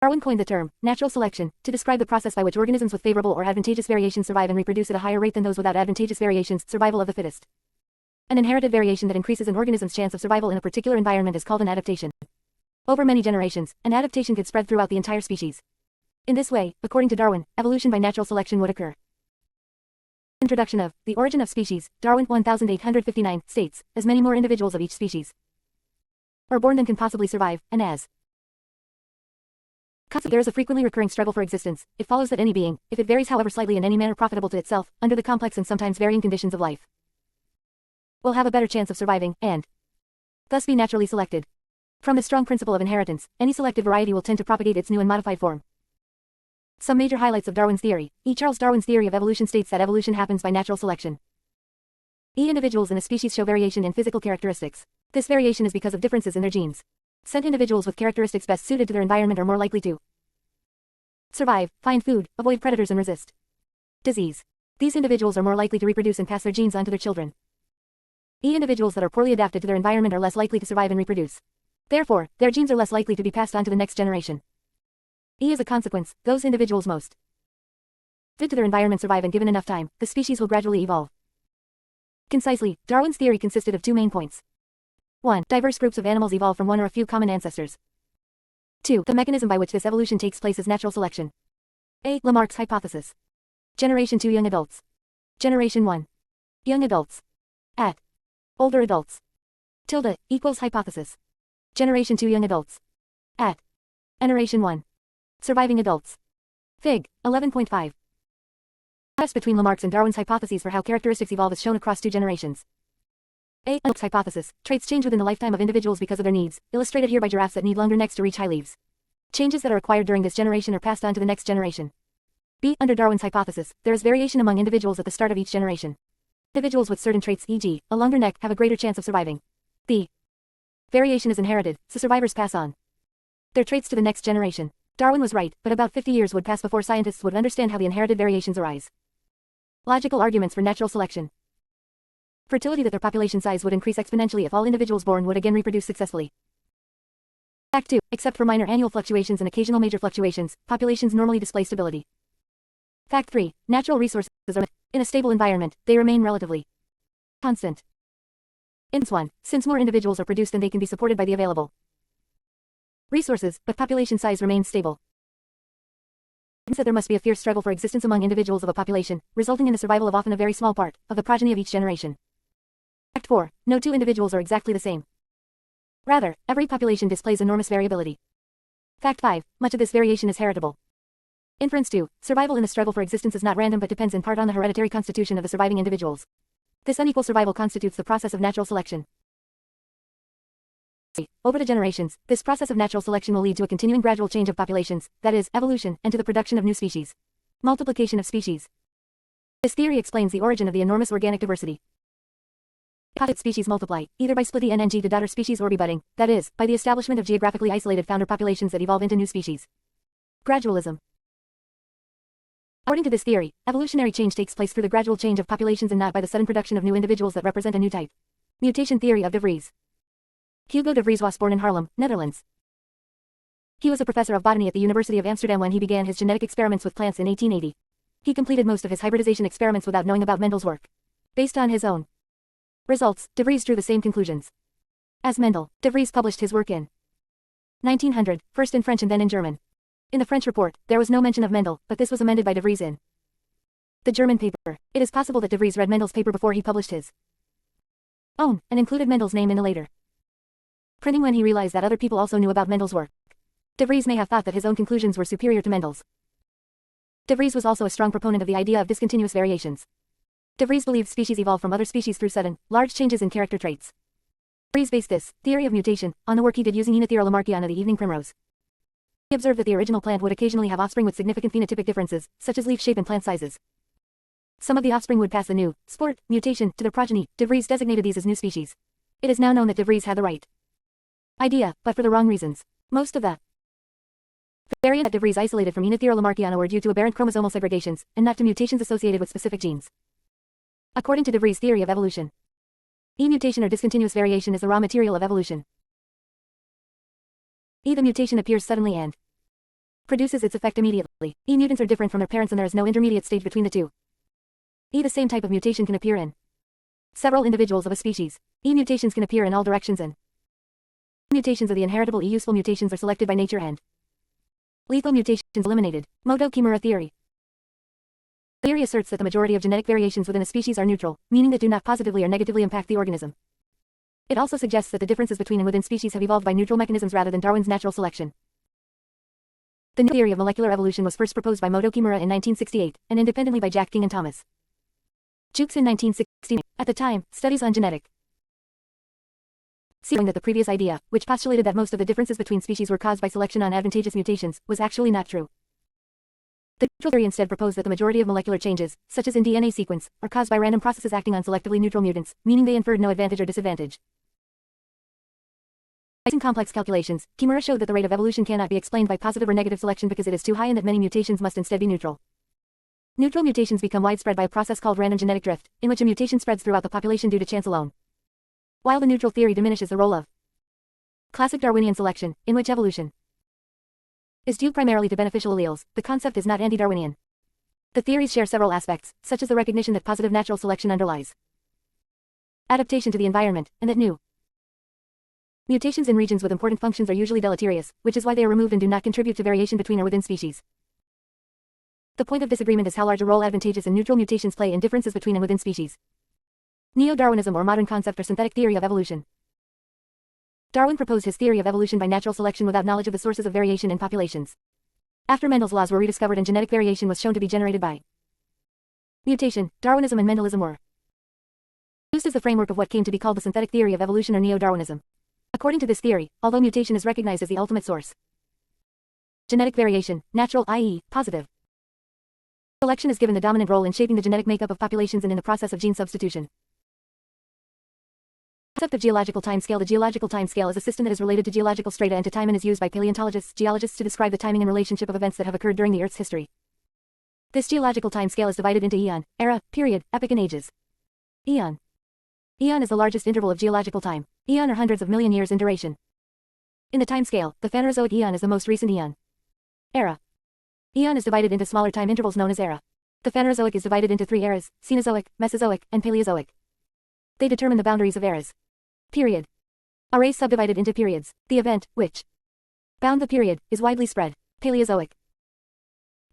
Darwin coined the term natural selection to describe the process by which organisms with favorable or advantageous variations survive and reproduce at a higher rate than those without advantageous variations, survival of the fittest. An inherited variation that increases an organism's chance of survival in a particular environment is called an adaptation. Over many generations, an adaptation could spread throughout the entire species. In this way, according to Darwin, evolution by natural selection would occur. Introduction of The Origin of Species, Darwin 1859 states, as many more individuals of each species are born than can possibly survive, and as there is a frequently recurring struggle for existence, it follows that any being, if it varies however slightly in any manner profitable to itself, under the complex and sometimes varying conditions of life, will have a better chance of surviving, and thus be naturally selected. From the strong principle of inheritance, any selected variety will tend to propagate its new and modified form. Some major highlights of Darwin's theory. Charles Darwin's theory of evolution states that evolution happens by natural selection. Individuals in a species show variation in physical characteristics. This variation is because of differences in their genes. Some individuals with characteristics best suited to their environment are more likely to survive, find food, avoid predators and resist disease. These individuals are more likely to reproduce and pass their genes on to their children. Individuals that are poorly adapted to their environment are less likely to survive and reproduce. Therefore, their genes are less likely to be passed on to the next generation. As a consequence, those individuals most fit to their environment survive, and given enough time, the species will gradually evolve. Concisely, Darwin's theory consisted of two main points. 1. Diverse groups of animals evolve from one or a few common ancestors. 2. The mechanism by which this evolution takes place is natural selection. A. Lamarck's hypothesis. Generation 2 Young adults. Generation 1. Young adults. At. Older adults. Tilde equals hypothesis. Generation 2 Young adults. At. Generation 1. Surviving adults. Fig. 11.5. Contrast between Lamarck's and Darwin's hypotheses for how characteristics evolve is shown across two generations. A. Lamarck's hypothesis. Traits change within the lifetime of individuals because of their needs, illustrated here by giraffes that need longer necks to reach high leaves. Changes that are acquired during this generation are passed on to the next generation. B. Under Darwin's hypothesis, there is variation among individuals at the start of each generation. Individuals with certain traits, e.g., a longer neck, have a greater chance of surviving. B. Variation is inherited, so survivors pass on their traits to the next generation. Darwin was right, but about 50 years would pass before scientists would understand how the inherited variations arise. Logical arguments for natural selection. Fertility. That their population size would increase exponentially if all individuals born would again reproduce successfully. Fact 2. Except for minor annual fluctuations and occasional major fluctuations, populations normally display stability. Fact 3. Natural resources are in a stable environment, they remain relatively constant. Instance 1. Since more individuals are produced than they can be supported by the available resources, but population size remains stable. Hence that there must be a fierce struggle for existence among individuals of a population, resulting in the survival of often a very small part of the progeny of each generation. Fact 4. No two individuals are exactly the same. Rather, every population displays enormous variability. Fact 5. Much of this variation is heritable. Inference 2. Survival in the struggle for existence is not random but depends in part on the hereditary constitution of the surviving individuals. This unequal survival constitutes the process of natural selection. Over the generations, this process of natural selection will lead to a continuing gradual change of populations, that is, evolution, and to the production of new species. Multiplication of species. This theory explains the origin of the enormous organic diversity. Opposite species multiply, either by splitting NNG to daughter species or bebudding, that is, by the establishment of geographically isolated founder populations that evolve into new species. Gradualism. According to this theory, evolutionary change takes place through the gradual change of populations and not by the sudden production of new individuals that represent a new type. Mutation theory of de Vries. Hugo de Vries was born in Haarlem, Netherlands. He was a professor of botany at the University of Amsterdam when he began his genetic experiments with plants in 1880. He completed most of his hybridization experiments without knowing about Mendel's work. Based on his own results, de Vries drew the same conclusions as Mendel. De Vries published his work in 1900, first in French and then in German. In the French report, there was no mention of Mendel, but this was amended by de Vries in the German paper. It is possible that de Vries read Mendel's paper before he published his own, and included Mendel's name in the later printing when he realized that other people also knew about Mendel's work. De Vries may have thought that his own conclusions were superior to Mendel's. De Vries was also a strong proponent of the idea of discontinuous variations. De Vries believed species evolve from other species through sudden, large changes in character traits. De Vries based this theory of mutation on the work he did using Oenothera lamarckiana, the evening primrose. He observed that the original plant would occasionally have offspring with significant phenotypic differences, such as leaf shape and plant sizes. Some of the offspring would pass the new sport mutation to their progeny. De Vries designated these as new species. It is now known that de Vries had the right idea, but for the wrong reasons. Most of the variants that de Vries isolated from Oenothera lamarckiana were due to aberrant chromosomal segregations, and not to mutations associated with specific genes. According to de Vries' theory of evolution, mutation or discontinuous variation is the raw material of evolution. The mutation appears suddenly and produces its effect immediately. E mutants are different from their parents and there is no intermediate stage between the two. The same type of mutation can appear in several individuals of a species. E mutations can appear in all directions and mutations of the inheritable E useful mutations are selected by nature and lethal mutations eliminated. Moto Kimura theory. The theory asserts that the majority of genetic variations within a species are neutral, meaning that do not positively or negatively impact the organism. It also suggests that the differences between and within species have evolved by neutral mechanisms rather than Darwin's natural selection. The new theory of molecular evolution was first proposed by Moto Kimura in 1968, and independently by Jack King and Thomas Jukes in 1969. At the time, studies on genetic showing that the previous idea, which postulated that most of the differences between species were caused by selection on advantageous mutations, was actually not true. The neutral theory instead proposed that the majority of molecular changes, such as in DNA sequence, are caused by random processes acting on selectively neutral mutants, meaning they inferred no advantage or disadvantage. Using complex calculations, Kimura showed that the rate of evolution cannot be explained by positive or negative selection because it is too high and that many mutations must instead be neutral. Neutral mutations become widespread by a process called random genetic drift, in which a mutation spreads throughout the population due to chance alone. While the neutral theory diminishes the role of classic Darwinian selection, in which evolution is due primarily to beneficial alleles, the concept is not anti-Darwinian. The theories share several aspects, such as the recognition that positive natural selection underlies adaptation to the environment, and that new mutations in regions with important functions are usually deleterious, which is why they are removed and do not contribute to variation between or within species. The point of disagreement is how large a role advantageous and neutral mutations play in differences between and within species. Neo-Darwinism or modern concept or synthetic theory of evolution. Darwin proposed his theory of evolution by natural selection without knowledge of the sources of variation in populations. After Mendel's laws were rediscovered and genetic variation was shown to be generated by mutation, Darwinism and Mendelism were used as the framework of what came to be called the synthetic theory of evolution or Neo-Darwinism. According to this theory, although mutation is recognized as the ultimate source, genetic variation, natural i.e., positive selection is given the dominant role in shaping the genetic makeup of populations and in the process of gene substitution. Concept of geological timescale. The geological timescale is a system that is related to geological strata and to time and is used by paleontologists, geologists to describe the timing and relationship of events that have occurred during the Earth's history. This geological timescale is divided into eon, era, period, epoch and ages. Eon. Eon is the largest interval of geological time. Eon are hundreds of million years in duration. In the timescale, the Phanerozoic eon is the most recent eon. Era. Eon is divided into smaller time intervals known as era. The Phanerozoic is divided into 3 eras, Cenozoic, Mesozoic, and Paleozoic. They determine the boundaries of eras. Period. A race subdivided into periods. The event, which bound the period, is widely spread. Paleozoic.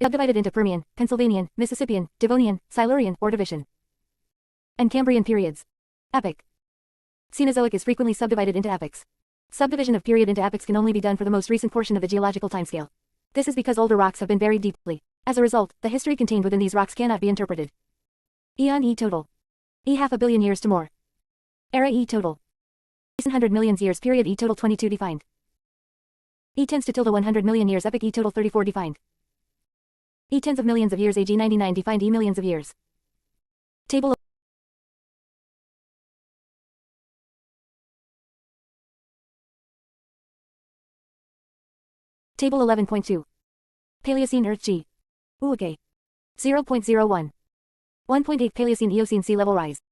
Subdivided into Permian, Pennsylvanian, Mississippian, Devonian, Silurian, Ordovician, and Cambrian periods. Epoch. Cenozoic is frequently subdivided into epochs. Subdivision of period into epochs can only be done for the most recent portion of the geological timescale. This is because older rocks have been buried deeply. As a result, the history contained within these rocks cannot be interpreted. Eon E total. E half a billion years to more. Era E total. Recent 100 million years period E total 22 defined. E tends to tilde 100 million years epoch E total 34 defined. E tens of millions of years age E 99 defined E millions of years. Table Table 11.2. Paleocene Earth G. Uake. 0.01. 1.8 Paleocene Eocene sea level rise.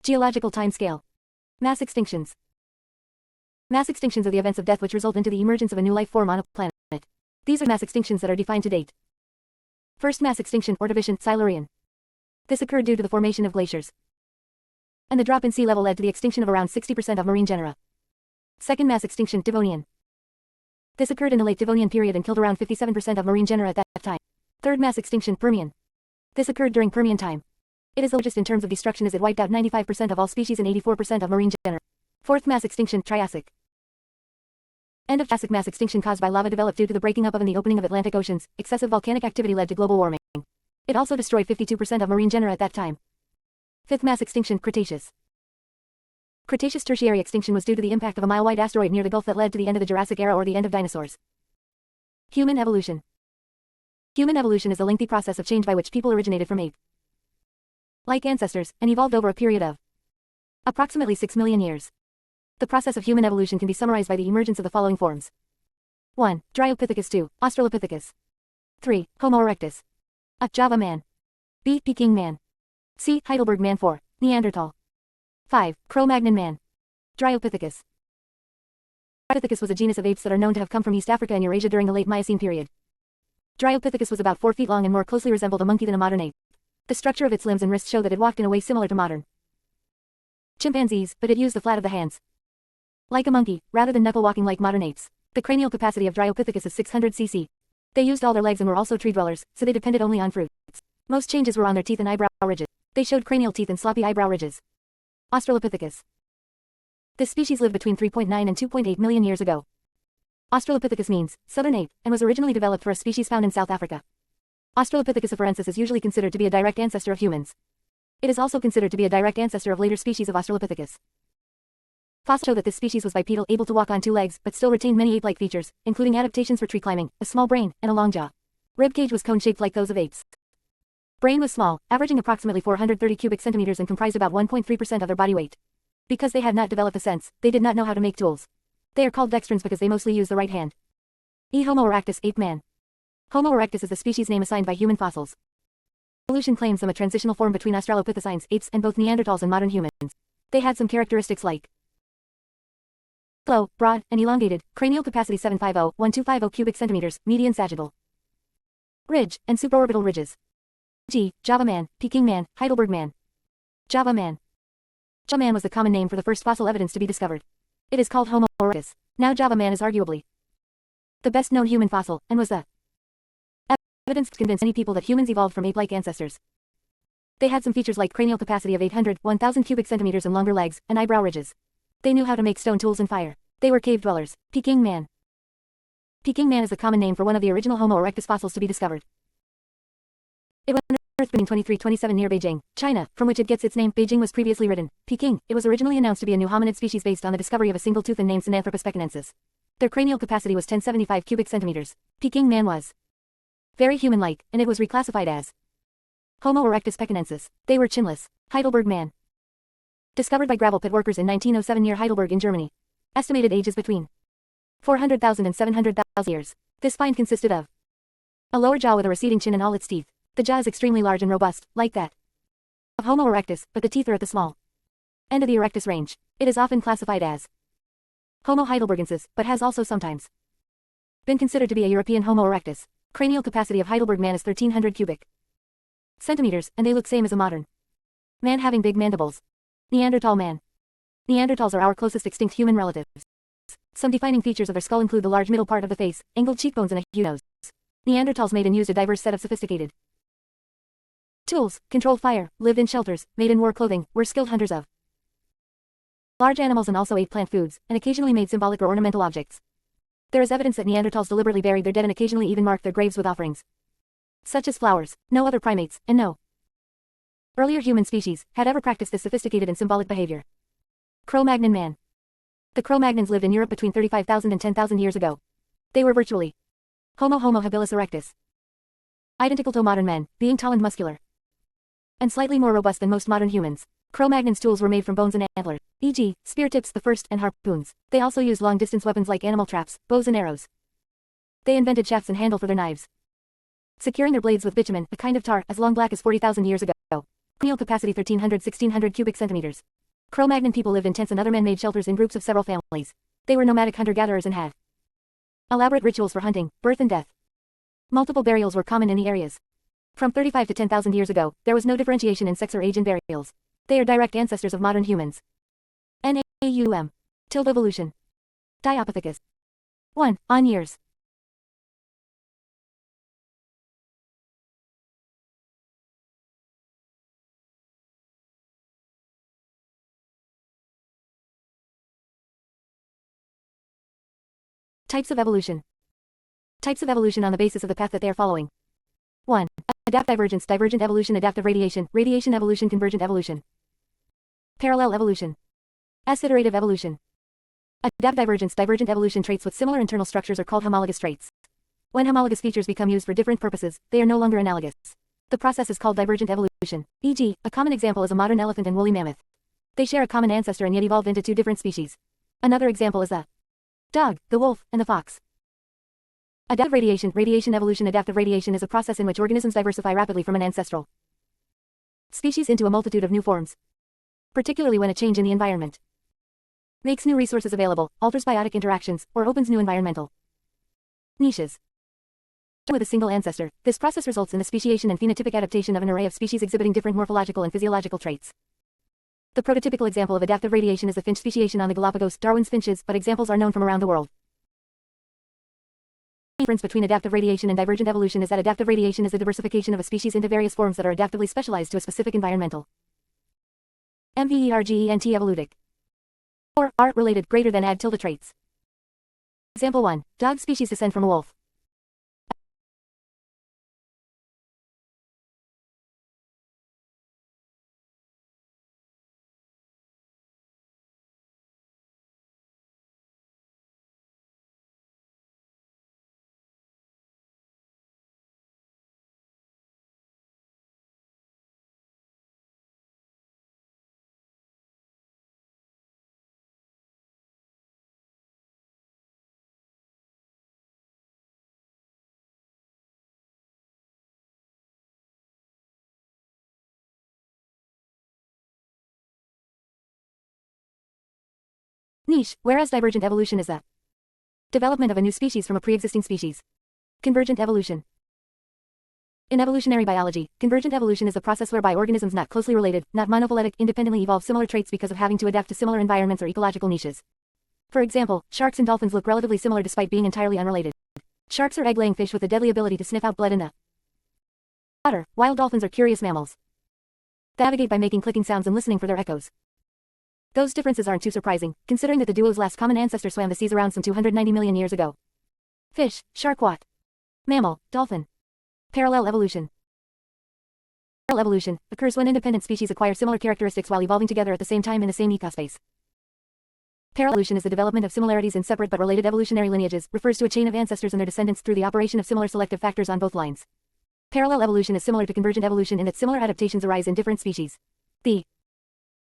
Geological time scale. Mass extinctions. Mass extinctions are the events of death which result into the emergence of a new life form on a planet. These are mass extinctions that are defined to date. First mass extinction, Ordovician, Silurian. This occurred due to the formation of glaciers, and the drop in sea level led to the extinction of around 60% of marine genera. Second mass extinction, Devonian. This occurred in the late Devonian period and killed around 57% of marine genera at that time. Third mass extinction, Permian. This occurred during Permian time. It is the largest in terms of destruction as it wiped out 95% of all species and 84% of marine genera. Fourth mass extinction, Triassic. End of Triassic. Mass extinction caused by lava developed due to the breaking up of and the opening of Atlantic oceans. Excessive volcanic activity led to global warming. It also destroyed 52% of marine genera at that time. Fifth mass extinction, Cretaceous. Cretaceous tertiary extinction was due to the impact of a mile-wide asteroid near the Gulf that led to the end of the Jurassic era or the end of dinosaurs. Human evolution. Human evolution is a lengthy process of change by which people originated from ape-like ancestors and evolved over a period of approximately 6 million years. The process of human evolution can be summarized by the emergence of the following forms. 1. Dryopithecus. 2. Australopithecus. 3. Homo erectus. A. Java man. B. Peking man. C. Heidelberg man. 4. Neanderthal. 5. Cro-Magnon man. Dryopithecus. Dryopithecus was a genus of apes that are known to have come from East Africa and Eurasia during the late Miocene period. Dryopithecus was about 4 feet long and more closely resembled a monkey than a modern ape. The structure of its limbs and wrists show that it walked in a way similar to modern chimpanzees, but it used the flat of the hands like a monkey, rather than knuckle walking like modern apes. The cranial capacity of Dryopithecus is 600 cc. They used all their legs and were also tree dwellers, so they depended only on fruits. Most changes were on their teeth and eyebrow ridges. They showed cranial teeth and sloppy eyebrow ridges. Australopithecus. This species lived between 3.9 and 2.8 million years ago. Australopithecus means southern ape, and was originally developed for a species found in South Africa. Australopithecus afarensis is usually considered to be a direct ancestor of humans. It is also considered to be a direct ancestor of later species of Australopithecus. Fossils show that this species was bipedal, able to walk on 2 legs, but still retained many ape-like features, including adaptations for tree climbing, a small brain, and a long jaw. Rib cage was cone-shaped like those of apes. Brain was small, averaging approximately 430 cubic centimeters and comprised about 1.3% of their body weight. Because they had not developed a sense, they did not know how to make tools. They are called dextrans because they mostly use the right hand. Homo erectus, ape man. Homo erectus is the species name assigned by human fossils. Evolution claims them a transitional form between Australopithecines, apes, and both Neanderthals and modern humans. They had some characteristics like low, broad, and elongated, cranial capacity 750-1250 cubic centimeters, median sagittal ridge, and supraorbital ridges. G. Java man, Peking man, Heidelberg man. Java man. Java man was the common name for the first fossil evidence to be discovered. It is called Homo erectus. Now Java man is arguably the best known human fossil, and was the evidence to convince many people that humans evolved from ape-like ancestors. They had some features like cranial capacity of 800-1000 cubic centimeters and longer legs, and eyebrow ridges. They knew how to make stone tools and fire. They were cave dwellers. Peking man. Peking man is the common name for one of the original Homo erectus fossils to be discovered. It was unearthed between 2327 near Beijing, China, from which it gets its name. Beijing was previously written Peking. It was originally announced to be a new hominid species based on the discovery of a single tooth and named Sinanthropus pekinensis. Their cranial capacity was 1075 cubic centimeters. Peking man was very human-like, and it was reclassified as Homo erectus pekinensis. They were chinless. Heidelberg man. Discovered by gravel pit workers in 1907 near Heidelberg in Germany. Estimated ages between 400,000 and 700,000 years. This find consisted of a lower jaw with a receding chin and all its teeth. The jaw is extremely large and robust, like that of Homo erectus, but the teeth are at the small end of the erectus range. It is often classified as Homo heidelbergensis, but has also sometimes been considered to be a European Homo erectus. Cranial capacity of Heidelberg man is 1300 cubic centimeters, and they look same as a modern man having big mandibles. Neanderthal man. Neanderthals are our closest extinct human relatives. Some defining features of their skull include the large middle part of the face, angled cheekbones, and a huge nose. Neanderthals made and used a diverse set of sophisticated tools, controlled fire, lived in shelters, made and wore clothing, were skilled hunters of large animals and also ate plant foods, and occasionally made symbolic or ornamental objects. There is evidence that Neanderthals deliberately buried their dead and occasionally even marked their graves with offerings, such as flowers. No other primates, and no earlier human species, had ever practiced this sophisticated and symbolic behavior. Cro-Magnon man. The Cro-Magnons lived in Europe between 35,000 and 10,000 years ago. They were virtually Homo habilis erectus. Identical to modern men, being tall and muscular, and slightly more robust than most modern humans. Cro-Magnons' tools were made from bones and antlers, e.g., spear tips the first and harpoons. They also used long-distance weapons like animal traps, bows and arrows. They invented shafts and handle for their knives, securing their blades with bitumen, a kind of tar as long black as 40,000 years ago. Cranial capacity 1300–1600 cubic centimeters. Cro-Magnon people lived in tents and other man-made shelters in groups of several families. They were nomadic hunter-gatherers and had elaborate rituals for hunting, birth and death. Multiple burials were common in the areas. From 35 to 10,000 years ago, there was no differentiation in sex or age in burials. They are direct ancestors of modern humans. NAUM. Tilde evolution. Diopithecus. 1. On years. Types of evolution. Types of evolution on the basis of the path that they are following. 1. Adapt divergence, divergent evolution, adaptive radiation, radiation evolution, convergent evolution. Parallel evolution. Asciterative evolution. Adapt divergence, divergent evolution traits with similar internal structures are called homologous traits. When homologous features become used for different purposes, they are no longer analogous. The process is called divergent evolution. E.g., a common example is a modern elephant and woolly mammoth. They share a common ancestor and yet evolved into two different species. Another example is the dog, the wolf, and the fox. Adaptive radiation, radiation evolution. Adaptive radiation is a process in which organisms diversify rapidly from an ancestral species into a multitude of new forms, particularly when a change in the environment makes new resources available, alters biotic interactions, or opens new environmental niches. With a single ancestor, this process results in the speciation and phenotypic adaptation of an array of species exhibiting different morphological and physiological traits. The prototypical example of adaptive radiation is the finch speciation on the Galapagos, Darwin's finches, but examples are known from around the world. The difference between adaptive radiation and divergent evolution is that adaptive radiation is the diversification of a species into various forms that are adaptively specialized to a specific environmental environment evolutic or art-related greater than add tilde traits. Example 1. Dog species descend from a wolf. Niche, whereas divergent evolution is the development of a new species from a pre-existing species. Convergent evolution. In evolutionary biology, convergent evolution is a process whereby organisms not closely related, not monophyletic, independently evolve similar traits because of having to adapt to similar environments or ecological niches. For example, sharks and dolphins look relatively similar despite being entirely unrelated. Sharks are egg-laying fish with the deadly ability to sniff out blood in the water, while dolphins are curious mammals that navigate by making clicking sounds and listening for their echoes. Those differences aren't too surprising, considering that the duo's last common ancestor swam the seas around some 290 million years ago. Fish, shark, what? Mammal, dolphin. Parallel evolution. Parallel evolution occurs when independent species acquire similar characteristics while evolving together at the same time in the same ecospace. Parallel evolution is the development of similarities in separate but related evolutionary lineages, refers to a chain of ancestors and their descendants through the operation of similar selective factors on both lines. Parallel evolution is similar to convergent evolution in that similar adaptations arise in different species. The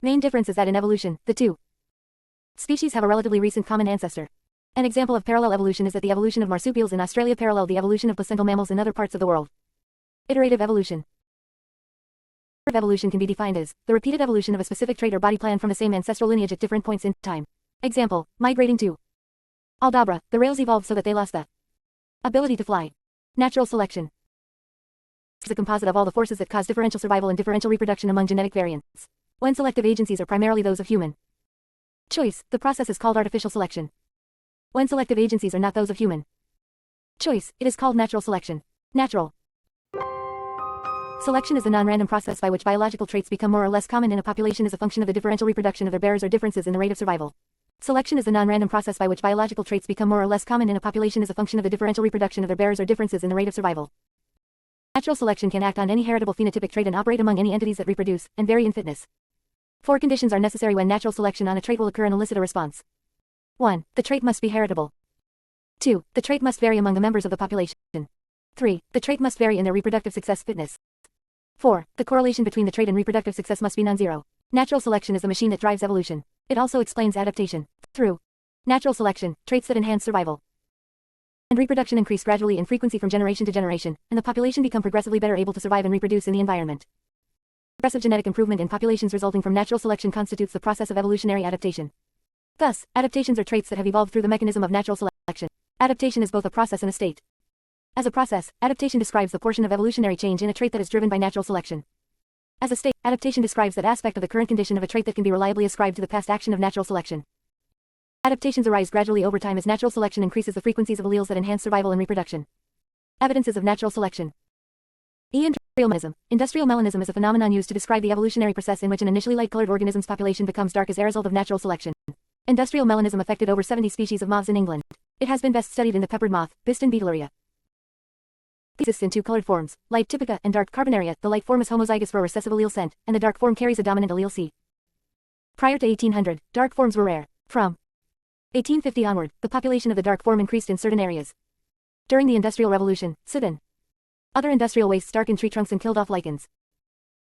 main difference is that in evolution, the two species have a relatively recent common ancestor. An example of parallel evolution is that the evolution of marsupials in Australia paralleled the evolution of placental mammals in other parts of the world. Iterative evolution. Iterative evolution can be defined as the repeated evolution of a specific trait or body plan from the same ancestral lineage at different points in time. Example, migrating to Aldabra, the rails evolved so that they lost the ability to fly. Natural selection is a composite of all the forces that cause differential survival and differential reproduction among genetic variants. When selective agencies are primarily those of human choice, the process is called artificial selection. When selective agencies are not those of human choice, it is called natural selection. Natural selection is the non-random process by which biological traits become more or less common in a population as a function of the differential reproduction of their bearers or differences in the rate of survival. Selection is the non-random process by which biological traits become more or less common in a population as a function of the differential reproduction of their bearers or differences in the rate of survival. Natural selection can act on any heritable phenotypic trait and operate among any entities that reproduce and vary in fitness. 4 conditions are necessary when natural selection on a trait will occur and elicit a response. 1. The trait must be heritable. 2. The trait must vary among the members of the population. 3. The trait must vary in their reproductive success fitness. 4. The correlation between the trait and reproductive success must be non-zero. Natural selection is the machine that drives evolution. It also explains adaptation. Through natural selection, traits that enhance survival and reproduction increase gradually in frequency from generation to generation, and the population become progressively better able to survive and reproduce in the environment. progressive genetic improvement in populations resulting from natural selection constitutes the process of evolutionary adaptation. Thus, adaptations are traits that have evolved through the mechanism of natural selection. Adaptation is both a process and a state. As a process, adaptation describes the portion of evolutionary change in a trait that is driven by natural selection. As a state, adaptation describes that aspect of the current condition of a trait that can be reliably ascribed to the past action of natural selection. Adaptations arise gradually over time as natural selection increases the frequencies of alleles that enhance survival and reproduction. Evidences of natural selection. Industrial melanism. Industrial melanism is a phenomenon used to describe the evolutionary process in which an initially light-colored organism's population becomes dark as a result of natural selection. Industrial melanism affected over 70 species of moths in England. It has been best studied in the peppered moth, Biston beetleria. It exists in two colored forms, light typica and dark carbonaria. The light form is homozygous for a recessive allele scent, and the dark form carries a dominant allele C. Prior to 1800, dark forms were rare. From 1850 onward, the population of the dark form increased in certain areas. During the Industrial Revolution, soot and other industrial wastes darkened tree trunks and killed off lichens.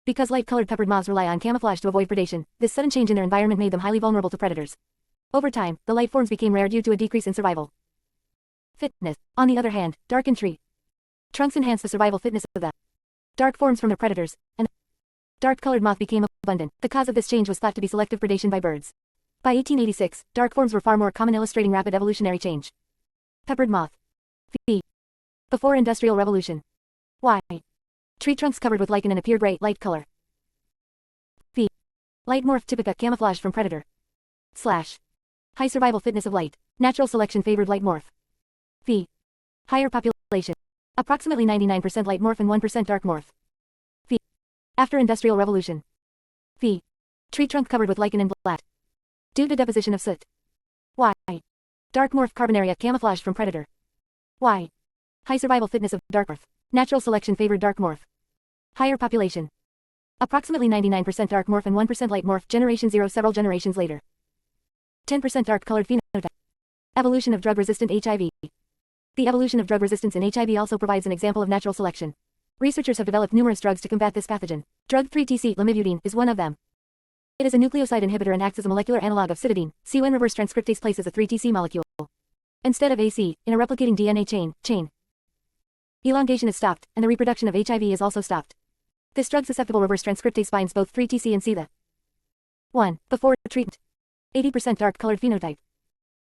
Because light-colored peppered moths rely on camouflage to avoid predation, this sudden change in their environment made them highly vulnerable to predators. Over time, the light forms became rare due to a decrease in survival fitness. On the other hand, darkened tree trunks enhance the survival fitness of the dark forms from their predators, and dark-colored moth became abundant. The cause of this change was thought to be selective predation by birds. By 1886, dark forms were far more common, illustrating rapid evolutionary change. Peppered moth. V. Before Industrial Revolution. Y. Tree trunks covered with lichen and appear gray, light color. V. Light morph typica, camouflaged from predator. Slash. High survival fitness of light. Natural selection favored light morph. V. Higher population. Approximately 99% light morph and 1% dark morph. V. After Industrial Revolution. V. Tree trunk covered with lichen and black. Due to deposition of soot. Y. Dark morph carbonaria, camouflaged from predator. Y. High survival fitness of dark morph. Natural selection favored dark morph. Higher population. Approximately 99% dark morph and 1% light morph. Generation 0 several generations later. 10% dark colored phenotype. Evolution of drug-resistant HIV. The evolution of drug resistance in HIV also provides an example of natural selection. Researchers have developed numerous drugs to combat this pathogen. Drug 3-TC, lamivudine, is one of them. It is a nucleoside inhibitor and acts as a molecular analog of cytidine. C1 reverse transcriptase places a 3-TC molecule instead of AC in a replicating DNA chain. Elongation is stopped, and the reproduction of HIV is also stopped. This drug-susceptible reverse transcriptase binds both 3-TC and C. The 1. Before treatment. 80% dark-colored phenotype.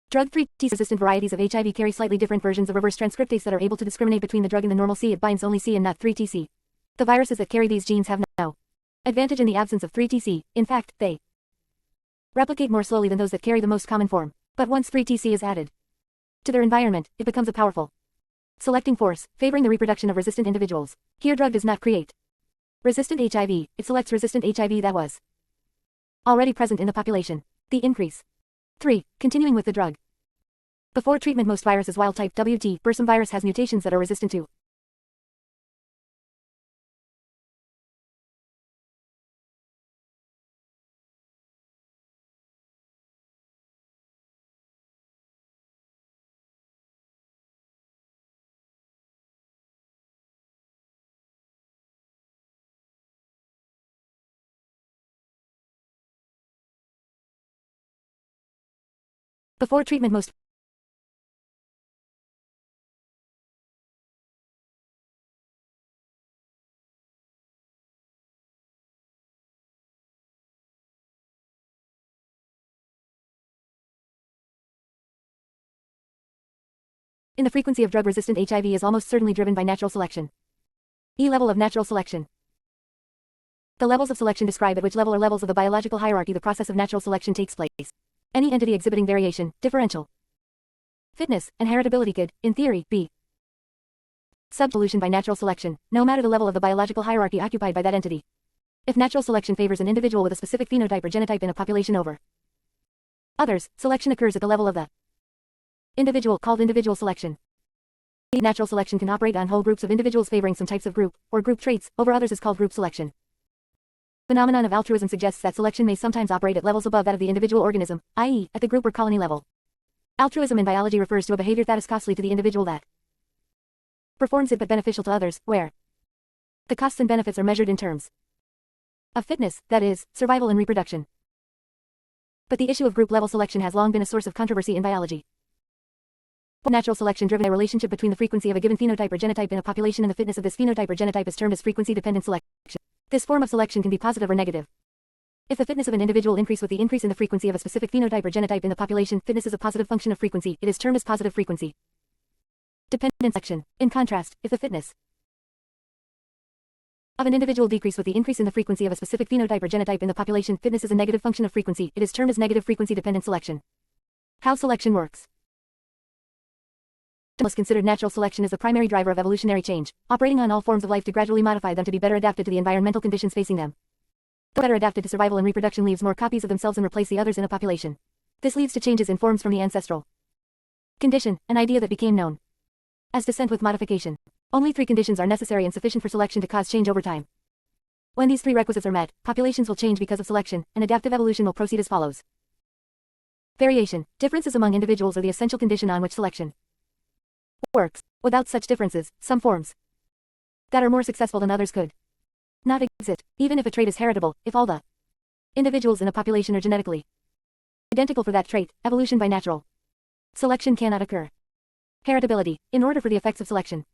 Drug 3-TC resistant varieties of HIV carry slightly different versions of reverse transcriptase that are able to discriminate between the drug and the normal C. It binds only C and not 3-TC. The viruses that carry these genes have no advantage in the absence of 3-TC. In fact, they replicate more slowly than those that carry the most common form. But once 3-TC is added to their environment, it becomes a powerful selecting force, favoring the reproduction of resistant individuals. Here drug does not create resistant HIV, it selects resistant HIV that was already present in the population. The increase. 3. Continuing with the drug. Before treatment, most viruses wild-type WT. Bursum virus has mutations that are resistant to Before treatment, most in the frequency of drug-resistant HIV is almost certainly driven by natural selection. E-level of natural selection. The levels of selection describe at which level or levels of the biological hierarchy the process of natural selection takes place. Any entity exhibiting variation, differential fitness, and heritability could, in theory, be subvolution by natural selection, no matter the level of the biological hierarchy occupied by that entity. If natural selection favors an individual with a specific phenotype or genotype in a population over others, selection occurs at the level of the individual, called individual selection. Natural selection can operate on whole groups of individuals favoring some types of group, or group traits, over others is called group selection. Phenomenon of altruism suggests that selection may sometimes operate at levels above that of the individual organism, i.e., at the group or colony level. Altruism in biology refers to a behavior that is costly to the individual that performs it but beneficial to others, where the costs and benefits are measured in terms of fitness, that is, survival and reproduction. But the issue of group-level selection has long been a source of controversy in biology. Natural selection driven a relationship between the frequency of a given phenotype or genotype in a population and the fitness of this phenotype or genotype is termed as frequency-dependent selection. This form of selection can be positive or negative. If the fitness of an individual increase with the increase in the frequency of a specific phenotype or genotype in the population, fitness is a positive function of frequency, it is termed as positive frequency. Dependent selection. In contrast, if the fitness of an individual decrease with the increase in the frequency of a specific phenotype or genotype in the population, fitness is a negative function of frequency, it is termed as negative frequency dependent selection. How selection works. Was considered natural selection as the primary driver of evolutionary change, operating on all forms of life to gradually modify them to be better adapted to the environmental conditions facing them. The better adapted to survival and reproduction leaves more copies of themselves and replace the others in a population. This leads to changes in forms from the ancestral condition, an idea that became known as descent with modification. Only 3 conditions are necessary and sufficient for selection to cause change over time. When these 3 requisites are met, populations will change because of selection, and adaptive evolution will proceed as follows. Variation. Differences among individuals are the essential condition on which selection works. Without such differences, some forms that are more successful than others could not exist, even if a trait is heritable. If all the individuals in a population are genetically identical for that trait, evolution by natural selection cannot occur. Heritability. In order for the effects of selection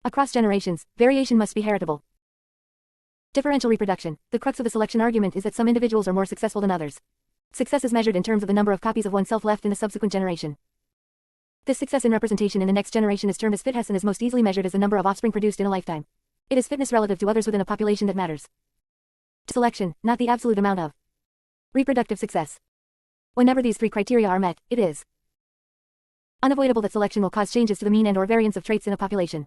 across generations, variation must be heritable. Differential reproduction. The crux of the selection argument is that some individuals are more successful than others. Success is measured in terms of the number of copies of oneself left in the subsequent generation. This success in representation in the next generation is termed as fitness and is most easily measured as the number of offspring produced in a lifetime. It is fitness relative to others within a population that matters to selection, not the absolute amount of reproductive success. Whenever these 3 criteria are met, it is unavoidable that selection will cause changes to the mean and/or variance of traits in a population.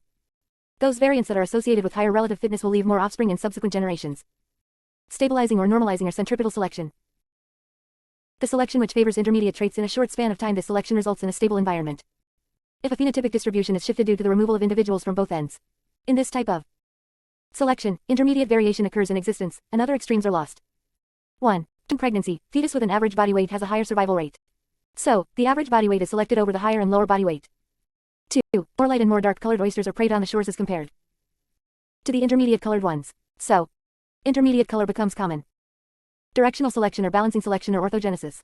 Those variants that are associated with higher relative fitness will leave more offspring in subsequent generations. Stabilizing or normalizing or centripetal selection. The selection which favors intermediate traits in a short span of time. This selection results in a stable environment. If a phenotypic distribution is shifted due to the removal of individuals from both ends. In this type of selection, intermediate variation occurs in existence, and other extremes are lost. 1. In pregnancy, fetus with an average body weight has a higher survival rate. So, the average body weight is selected over the higher and lower body weight. 2. More light and more dark-colored oysters are preyed on the shores as compared to the intermediate-colored ones. So, intermediate color becomes common. Directional selection or balancing selection or orthogenesis.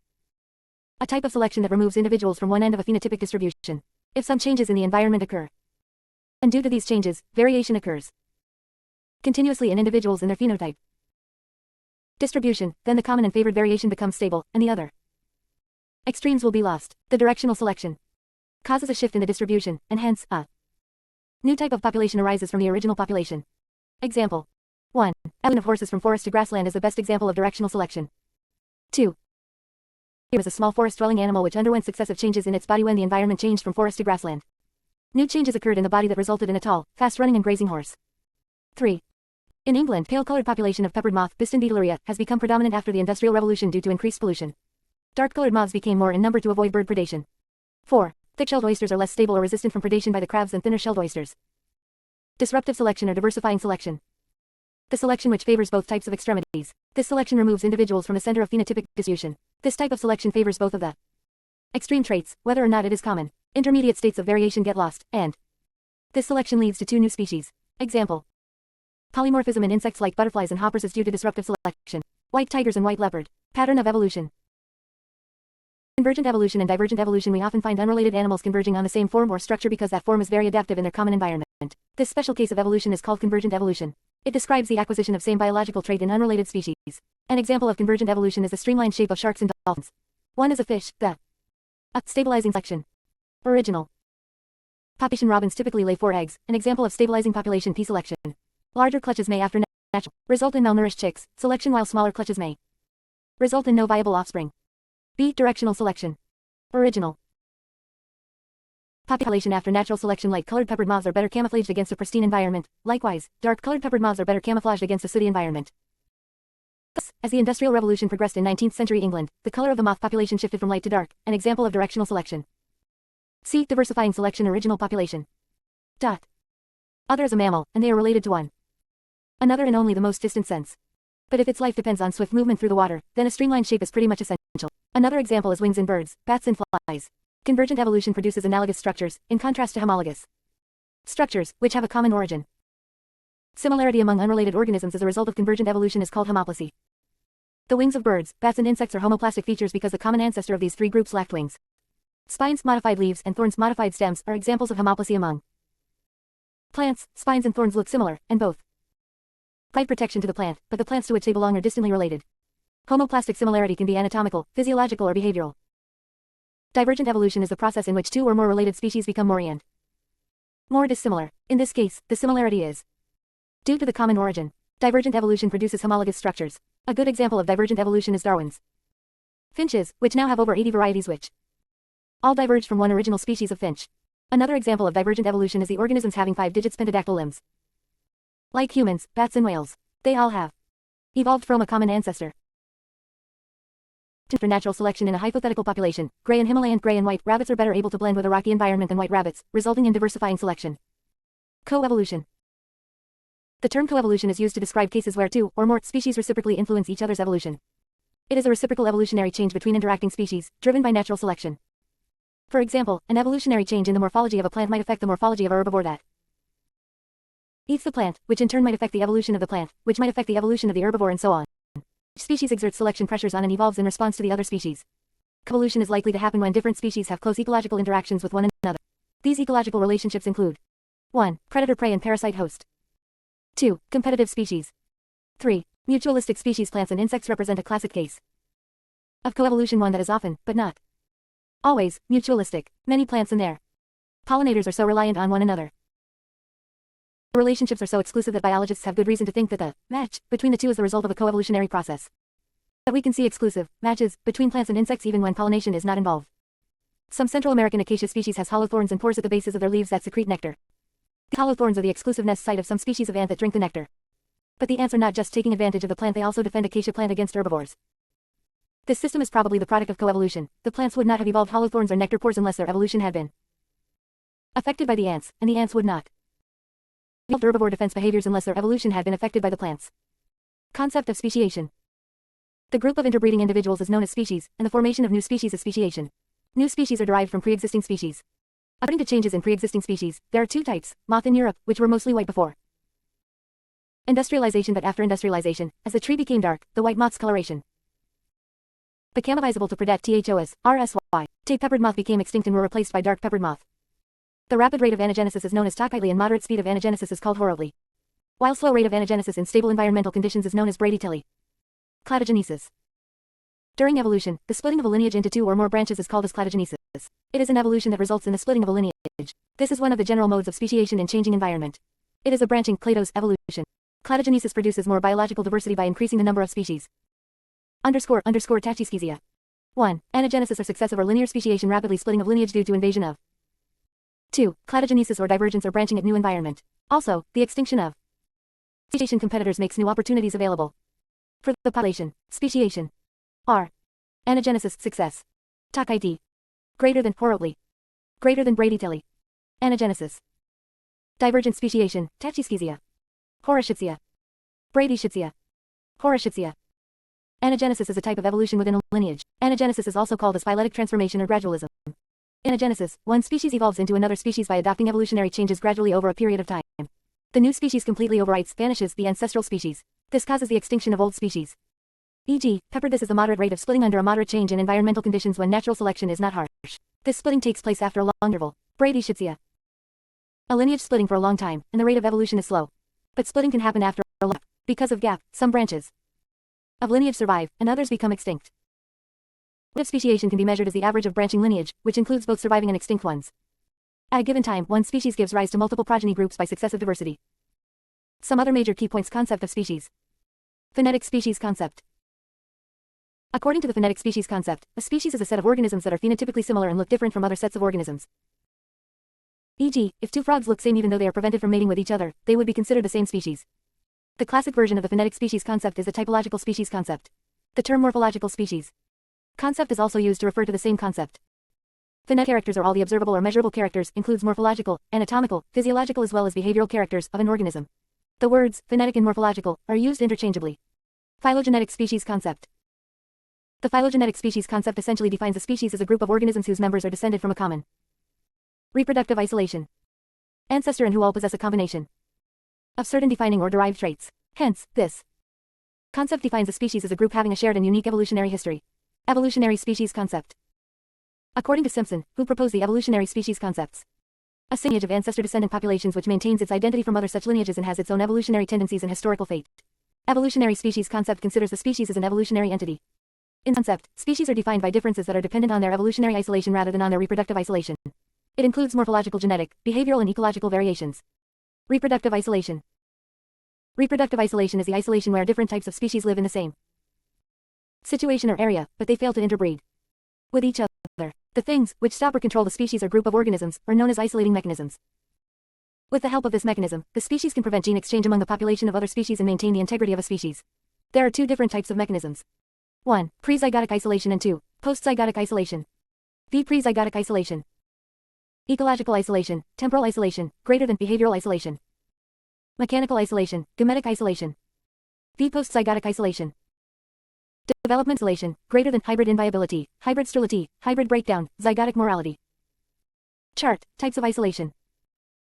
A type of selection that removes individuals from one end of a phenotypic distribution. If some changes in the environment occur, and due to these changes, variation occurs continuously in individuals in their phenotype distribution, then the common and favored variation becomes stable, and the other extremes will be lost. The directional selection causes a shift in the distribution, and hence, a new type of population arises from the original population. Example. 1. Evolution of horses from forest to grassland is the best example of directional selection. 2. Here is a small forest-dwelling animal which underwent successive changes in its body when the environment changed from forest to grassland. New changes occurred in the body that resulted in a tall, fast-running and grazing horse. 3. In England, pale-colored population of peppered moth, Biston beetleria, has become predominant after the Industrial Revolution due to increased pollution. Dark-colored moths became more in number to avoid bird predation. 4. Thick-shelled oysters are less stable or resistant from predation by the crabs than thinner-shelled oysters. Disruptive selection or diversifying selection. The selection which favors both types of extremities. This selection removes individuals from the center of phenotypic distribution. This type of selection favors both of the extreme traits, whether or not it is common. Intermediate states of variation get lost, and this selection leads to 2 new species. Example. Polymorphism in insects like butterflies and hoppers is due to disruptive selection. White tigers and white leopard. Pattern of evolution. Convergent evolution and divergent evolution. We often find unrelated animals converging on the same form or structure because that form is very adaptive in their common environment. This special case of evolution is called convergent evolution. It describes the acquisition of same biological trait in unrelated species. An example of convergent evolution is the streamlined shape of sharks and dolphins. One is a fish, the stabilizing selection. Original. Population robins typically lay 4 eggs, an example of stabilizing population P selection. Larger clutches may after natural result in malnourished chicks, selection while smaller clutches may result in no viable offspring. B. Directional selection. Original. Population after natural selection. Light-colored peppered moths are better camouflaged against a pristine environment. Likewise, dark-colored peppered moths are better camouflaged against a sooty environment. Thus, as the Industrial Revolution progressed in 19th century England, the color of the moth population shifted from light to dark, an example of directional selection. C. Diversifying selection. Original population. Other is a mammal, and they are related to one another in only the most distant sense. But if its life depends on swift movement through the water, then a streamlined shape is pretty much essential. Another example is wings in birds, bats and flies. Convergent evolution produces analogous structures, in contrast to homologous structures, which have a common origin. Similarity among unrelated organisms as a result of convergent evolution is called homoplasy. The wings of birds, bats and insects are homoplastic features because the common ancestor of these 3 groups lacked wings. Spines, modified leaves, and thorns, modified stems, are examples of homoplasy among plants. Spines and thorns look similar, and both provide protection to the plant, but the plants to which they belong are distantly related. Homoplastic similarity can be anatomical, physiological or behavioral. Divergent evolution is the process in which two or more related species become more dissimilar. In this case, the similarity is due to the common origin. Divergent evolution produces homologous structures. A good example of divergent evolution is Darwin's finches, which now have over 80 varieties which all diverged from one original species of finch. Another example of divergent evolution is the organisms having 5 digits pentadactyl limbs. Like humans, bats and whales, they all have evolved from a common ancestor. For natural selection in a hypothetical population, gray and Himalayan gray and white rabbits are better able to blend with a rocky environment than white rabbits, resulting in diversifying selection. Coevolution. The term coevolution is used to describe cases where two or more species reciprocally influence each other's evolution. It is a reciprocal evolutionary change between interacting species, driven by natural selection. For example, an evolutionary change in the morphology of a plant might affect the morphology of a herbivore that eats the plant, which in turn might affect the evolution of the plant, which might affect the evolution of the herbivore and so on. Each species exerts selection pressures on and evolves in response to the other species. Coevolution is likely to happen when different species have close ecological interactions with one another. These ecological relationships include 1. Predator-prey and parasite-host. 2. Competitive species. 3. Mutualistic species. Plants and insects represent a classic case of coevolution, one that is often, but not always, mutualistic. Many plants and their pollinators are so reliant on one another. The relationships are so exclusive that biologists have good reason to think that the match between the two is the result of a coevolutionary process. But we can see exclusive matches between plants and insects even when pollination is not involved. Some Central American acacia species has hollow thorns and pores at the bases of their leaves that secrete nectar. The hollow thorns are the exclusive nest site of some species of ant that drink the nectar. But the ants are not just taking advantage of the plant, they also defend acacia plant against herbivores. This system is probably the product of coevolution. The plants would not have evolved hollow thorns or nectar pores unless their evolution had been affected by the ants, and the ants would not evolve herbivore defense behaviors unless their evolution had been affected by the plants. Concept of speciation. The group of interbreeding individuals is known as species, and the formation of new species is speciation. New species are derived from pre-existing species. According to changes in pre-existing species, there are two types: moth in Europe, which were mostly white before industrialization, but after industrialization, as the tree became dark, the white moth's coloration became visible to predat thos, rsy. Tape-peppered moth became extinct and were replaced by dark-peppered moth. The rapid rate of anagenesis is known as tachytely and moderate speed of anagenesis is called horotely. While slow rate of anagenesis in stable environmental conditions is known as bradytelly. Cladogenesis. During evolution, the splitting of a lineage into two or more branches is called as cladogenesis. It is an evolution that results in the splitting of a lineage. This is one of the general modes of speciation in changing environment. It is a branching clados evolution. Cladogenesis produces more biological diversity by increasing the number of species. Tachyschizia. 1. Anagenesis or successive or linear speciation, rapidly splitting of lineage due to invasion of 2. Cladogenesis or divergence or branching at new environment. Also, the extinction of speciation competitors makes new opportunities available for the population. Speciation. R. Anagenesis, success. Tachyty. Greater than horotely. Greater than bradytelly. Anagenesis. Divergent speciation, Tachyschizia. Horoschitzia. Bradyschizia. Horoschitzia. Anagenesis is a type of evolution within a lineage. Anagenesis is also called as phyletic transformation or gradualism. Anagenesis, one species evolves into another species by adopting evolutionary changes gradually over a period of time. The new species completely overwrites, vanishes the ancestral species. This causes the extinction of old species. E.g., pepper. This is the moderate rate of splitting under a moderate change in environmental conditions when natural selection is not harsh. This splitting takes place after a long interval. Bradyschizia. A lineage splitting for a long time, and the rate of evolution is slow. But splitting can happen after a long time. Because of gap, some branches of lineage survive, and others become extinct. Rate of speciation can be measured as the average of branching lineage, which includes both surviving and extinct ones. At a given time, one species gives rise to multiple progeny groups by successive diversity. Some other major key points. Concept of species. Phonetic species concept. According to the phonetic species concept, a species is a set of organisms that are phenotypically similar and look different from other sets of organisms. E.g., if two frogs look same even though they are prevented from mating with each other, they would be considered the same species. The classic version of the phonetic species concept is the typological species concept. The term morphological species concept is also used to refer to the same concept. Phonetic characters are all the observable or measurable characters, includes morphological, anatomical, physiological as well as behavioral characters of an organism. The words phonetic and morphological are used interchangeably. Phylogenetic species concept. The phylogenetic species concept essentially defines a species as a group of organisms whose members are descended from a common reproductive isolation ancestor and who all possess a combination of certain defining or derived traits. Hence, this concept defines a species as a group having a shared and unique evolutionary history. Evolutionary species concept. According to Simpson, who proposed the evolutionary species concepts, A lineage of ancestor-descendant populations which maintains its identity from other such lineages and has its own evolutionary tendencies and historical fate. Evolutionary species concept considers the species as an evolutionary entity. In concept, species are defined by differences that are dependent on their evolutionary isolation rather than on their reproductive isolation. It includes morphological, genetic, behavioral, and ecological variations. Reproductive isolation. Reproductive isolation is the isolation where different types of species live in the same situation or area, but they fail to interbreed with each other. The things which stop or control the species or group of organisms are known as isolating mechanisms. With the help of this mechanism, the species can prevent gene exchange among the population of other species and maintain the integrity of a species. There are two different types of mechanisms. 1. Prezygotic isolation and 2. Postzygotic isolation. V. Prezygotic isolation. Ecological isolation, temporal isolation, greater than behavioral isolation. Mechanical isolation, gametic isolation. V. Postzygotic isolation. Development isolation, greater than hybrid inviability, hybrid sterility, hybrid breakdown, zygotic morality. Chart, types of isolation.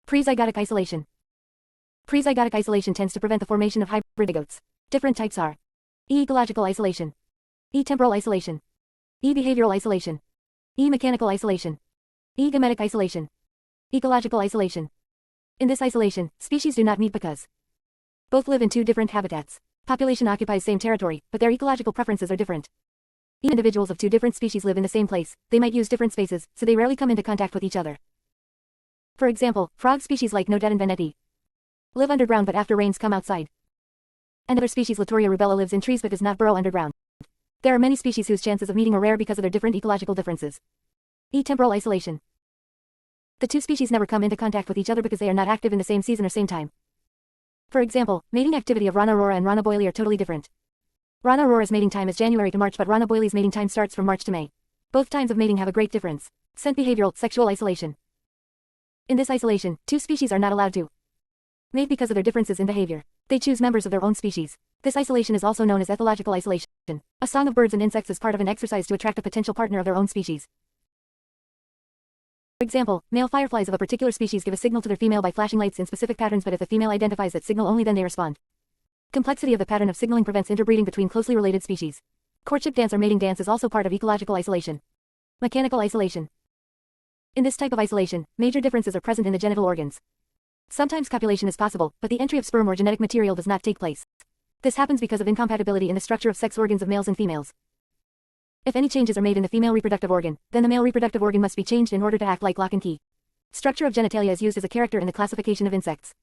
Prezygotic isolation. Prezygotic isolation tends to prevent the formation of hybrid zygotes. Different types are E. Ecological isolation. E. Temporal isolation. E. Behavioral isolation. E. Mechanical isolation. E. Gametic isolation. Ecological isolation. In this isolation, species do not meet because both live in two different habitats. Population occupies same territory, but their ecological preferences are different. Even individuals of two different species live in the same place, they might use different spaces, so they rarely come into contact with each other. For example, frog species like Nodet and Veneti live underground but after rains come outside. Another species Latoria rubella lives in trees but does not burrow underground. There are many species whose chances of meeting are rare because of their different ecological differences. E. Temporal isolation. The two species never come into contact with each other because they are not active in the same season or same time. For example, mating activity of Rana aurora and Rana boylii are totally different. Rana aurora's mating time is January to March but Rana boylii's mating time starts from March to May. Both times of mating have a great difference. Scent behavioral, sexual isolation. In this isolation, two species are not allowed to mate because of their differences in behavior. They choose members of their own species. This isolation is also known as ethological isolation. A song of birds and insects is part of an exercise to attract a potential partner of their own species. For example, male fireflies of a particular species give a signal to their female by flashing lights in specific patterns, but if the female identifies that signal only then they respond. Complexity of the pattern of signaling prevents interbreeding between closely related species. Courtship dance or mating dance is also part of ecological isolation. Mechanical isolation. In this type of isolation, major differences are present in the genital organs. Sometimes copulation is possible, but the entry of sperm or genetic material does not take place. This happens because of incompatibility in the structure of sex organs of males and females. If any changes are made in the female reproductive organ, then the male reproductive organ must be changed in order to act like lock and key. Structure of genitalia is used as a character in the classification of insects.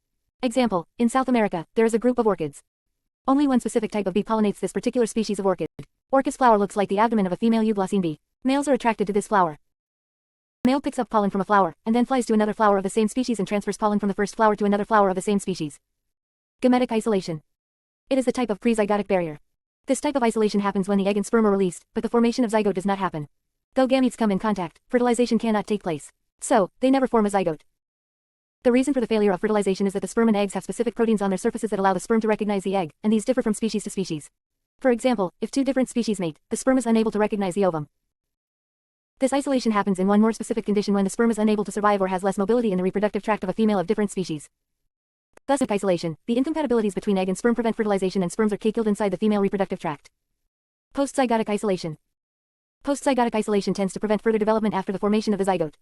Example, in South America, there is a group of orchids. Only one specific type of bee pollinates this particular species of orchid. Orchis flower looks like the abdomen of a female euglossine bee. Males are attracted to this flower. Male picks up pollen from a flower, and then flies to another flower of the same species and transfers pollen from the first flower to another flower of the same species. Gametic isolation. It is the type of prezygotic barrier. This type of isolation happens when the egg and sperm are released, but the formation of zygote does not happen. Though gametes come in contact, fertilization cannot take place. So, they never form a zygote. The reason for the failure of fertilization is that the sperm and eggs have specific proteins on their surfaces that allow the sperm to recognize the egg, and these differ from species to species. For example, if two different species mate, the sperm is unable to recognize the ovum. This isolation happens in one more specific condition when the sperm is unable to survive or has less mobility in the reproductive tract of a female of different species. Thus in isolation, the incompatibilities between egg and sperm prevent fertilization and sperms are killed inside the female reproductive tract. Postzygotic isolation. Postzygotic isolation tends to prevent further development after the formation of the zygote.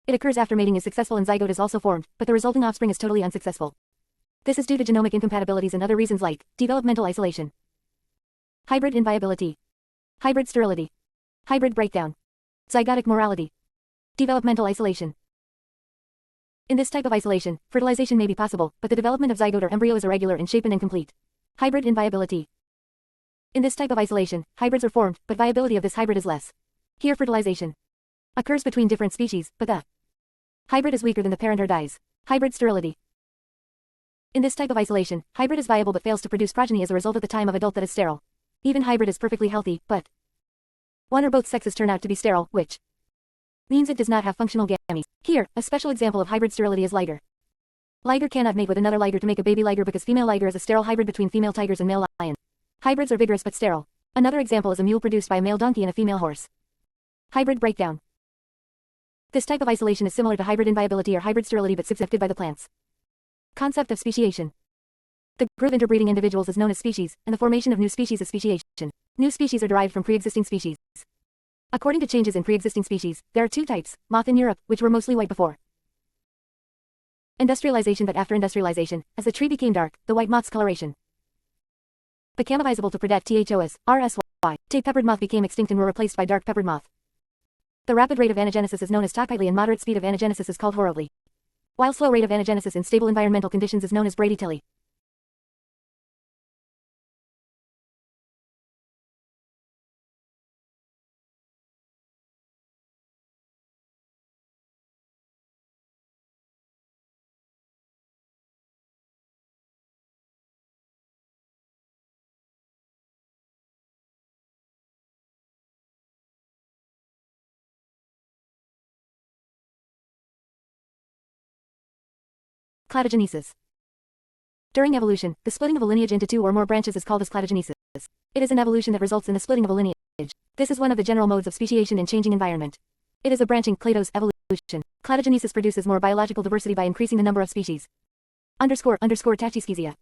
It occurs after mating is successful and zygote is also formed, but the resulting offspring is totally unsuccessful. This is due to genomic incompatibilities and other reasons like developmental isolation, hybrid inviability, hybrid sterility, hybrid breakdown, zygotic morality, developmental isolation. In this type of isolation, fertilization may be possible, but the development of zygote or embryo is irregular in shape and incomplete. Hybrid inviability. In this type of isolation, hybrids are formed, but viability of this hybrid is less. Here fertilization occurs between different species, but the hybrid is weaker than the parent or dies. Hybrid sterility. In this type of isolation, hybrid is viable but fails to produce progeny as a result at the time of adult that is sterile. Even hybrid is perfectly healthy, but one or both sexes turn out to be sterile, which means it does not have functional gametes. Here, a special example of hybrid sterility is liger. Liger cannot mate with another liger to make a baby liger because female liger is a sterile hybrid between female tigers and male lion. Hybrids are vigorous but sterile. Another example is a mule produced by a male donkey and a female horse. Hybrid breakdown. This type of isolation is similar to hybrid inviability or hybrid sterility but subjected by the plants. Concept of speciation. The group of interbreeding individuals is known as species, and the formation of new species is speciation. New species are derived from pre-existing species. According to changes in pre-existing species, there are two types, moth in Europe, which were mostly white before. Industrialization. But after industrialization, as the tree became dark, the white moth's coloration became visible to predat thos, rsy. Tape peppered moth became extinct and were replaced by dark peppered moth. The rapid rate of anagenesis is known as tachytely and moderate speed of anagenesis is called horribly. While slow rate of anagenesis in stable environmental conditions is known as Brady-Tilley. Cladogenesis. During evolution, the splitting of a lineage into two or more branches is called as cladogenesis. It is an evolution that results in the splitting of a lineage. This is one of the general modes of speciation in changing environment. It is a branching clados evolution. Cladogenesis produces more biological diversity by increasing the number of species. Tachyschizia.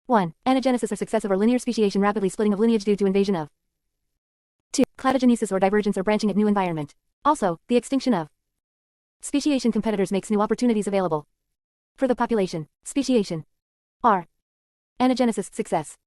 1. Anagenesis or successive or linear speciation, rapidly splitting of lineage due to invasion of. 2. Cladogenesis or divergence or branching at new environment. Also, the extinction of speciation competitors makes new opportunities available for the population. Speciation. R. Anagenesis, success.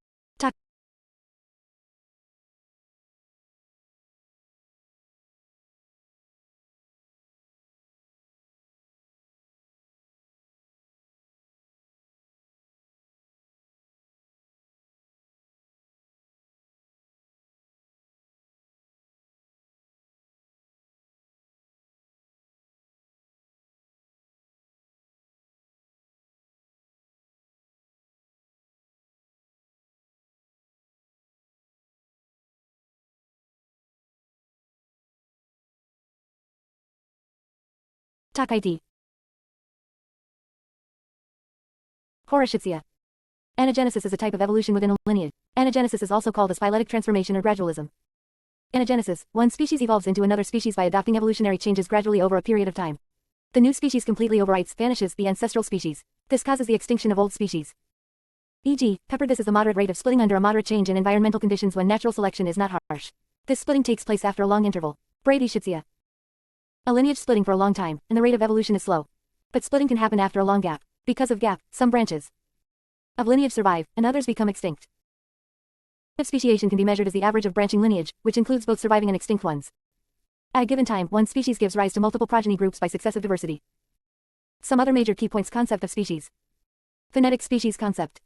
Tachyte. Horaschizia. Anagenesis is a type of evolution within a lineage. Anagenesis is also called as phyletic transformation or gradualism. Anagenesis, one species evolves into another species by adopting evolutionary changes gradually over a period of time. The new species completely overwrites, vanishes, the ancestral species. This causes the extinction of old species. E.g., pepper. This is the moderate rate of splitting under a moderate change in environmental conditions when natural selection is not harsh. This splitting takes place after a long interval. Bradyschizia. A lineage splitting for a long time, and the rate of evolution is slow. But splitting can happen after a long gap. Because of gap, some branches of lineage survive, and others become extinct. Speciation can be measured as the average of branching lineage, which includes both surviving and extinct ones. At a given time, one species gives rise to multiple progeny groups by successive diversity. Some other major key points. Concept of species. Phenetic species concept.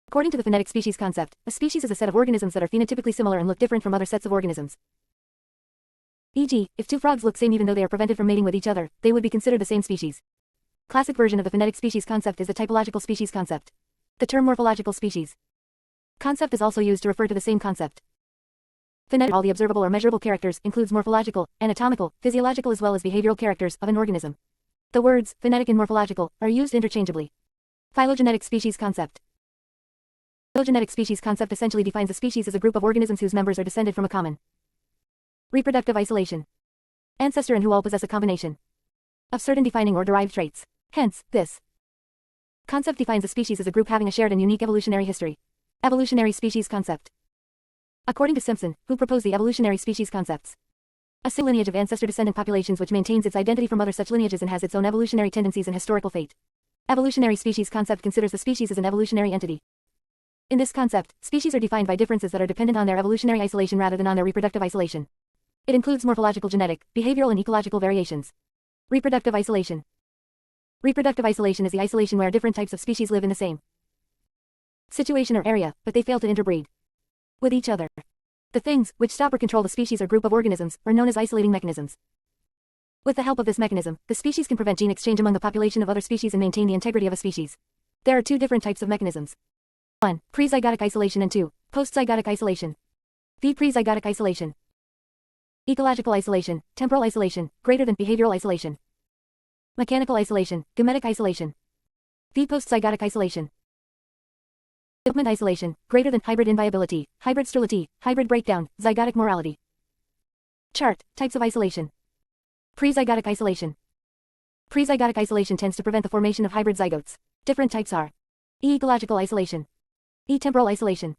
According to the phenetic species concept, a species is a set of organisms that are phenotypically similar and look different from other sets of organisms. E.g., if two frogs look same even though they are prevented from mating with each other, they would be considered the same species. Classic version of the phenetic species concept is the typological species concept. The term morphological species concept is also used to refer to the same concept. Phenetic, all the observable or measurable characters, includes morphological, anatomical, physiological as well as behavioral characters of an organism. The words phenetic and morphological are used interchangeably. Phylogenetic species concept. Phylogenetic species concept essentially defines a species as a group of organisms whose members are descended from a common reproductive isolation ancestor and who all possess a combination of certain defining or derived traits. Hence, this concept defines a species as a group having a shared and unique evolutionary history. Evolutionary species concept. According to Simpson, who proposed the evolutionary species concepts, a single lineage of ancestor-descendant populations which maintains its identity from other such lineages and has its own evolutionary tendencies and historical fate. Evolutionary species concept considers the species as an evolutionary entity. In this concept, species are defined by differences that are dependent on their evolutionary isolation rather than on their reproductive isolation. It includes morphological, genetic, behavioral and ecological variations. Reproductive isolation. Reproductive isolation is the isolation where different types of species live in the same situation or area, but they fail to interbreed with each other. The things which stop or control the species or group of organisms are known as isolating mechanisms. With the help of this mechanism, the species can prevent gene exchange among the population of other species and maintain the integrity of a species. There are two different types of mechanisms. 1. Prezygotic isolation and 2. Postzygotic isolation. V. Prezygotic isolation. Ecological isolation, temporal isolation, greater than behavioral isolation. Mechanical isolation, gametic isolation. V. Postzygotic isolation. Development isolation, greater than hybrid inviability, hybrid sterility, hybrid breakdown, zygotic morality. Chart, types of isolation. Prezygotic isolation. Prezygotic isolation tends to prevent the formation of hybrid zygotes. Different types are E. Ecological isolation. E. Temporal isolation.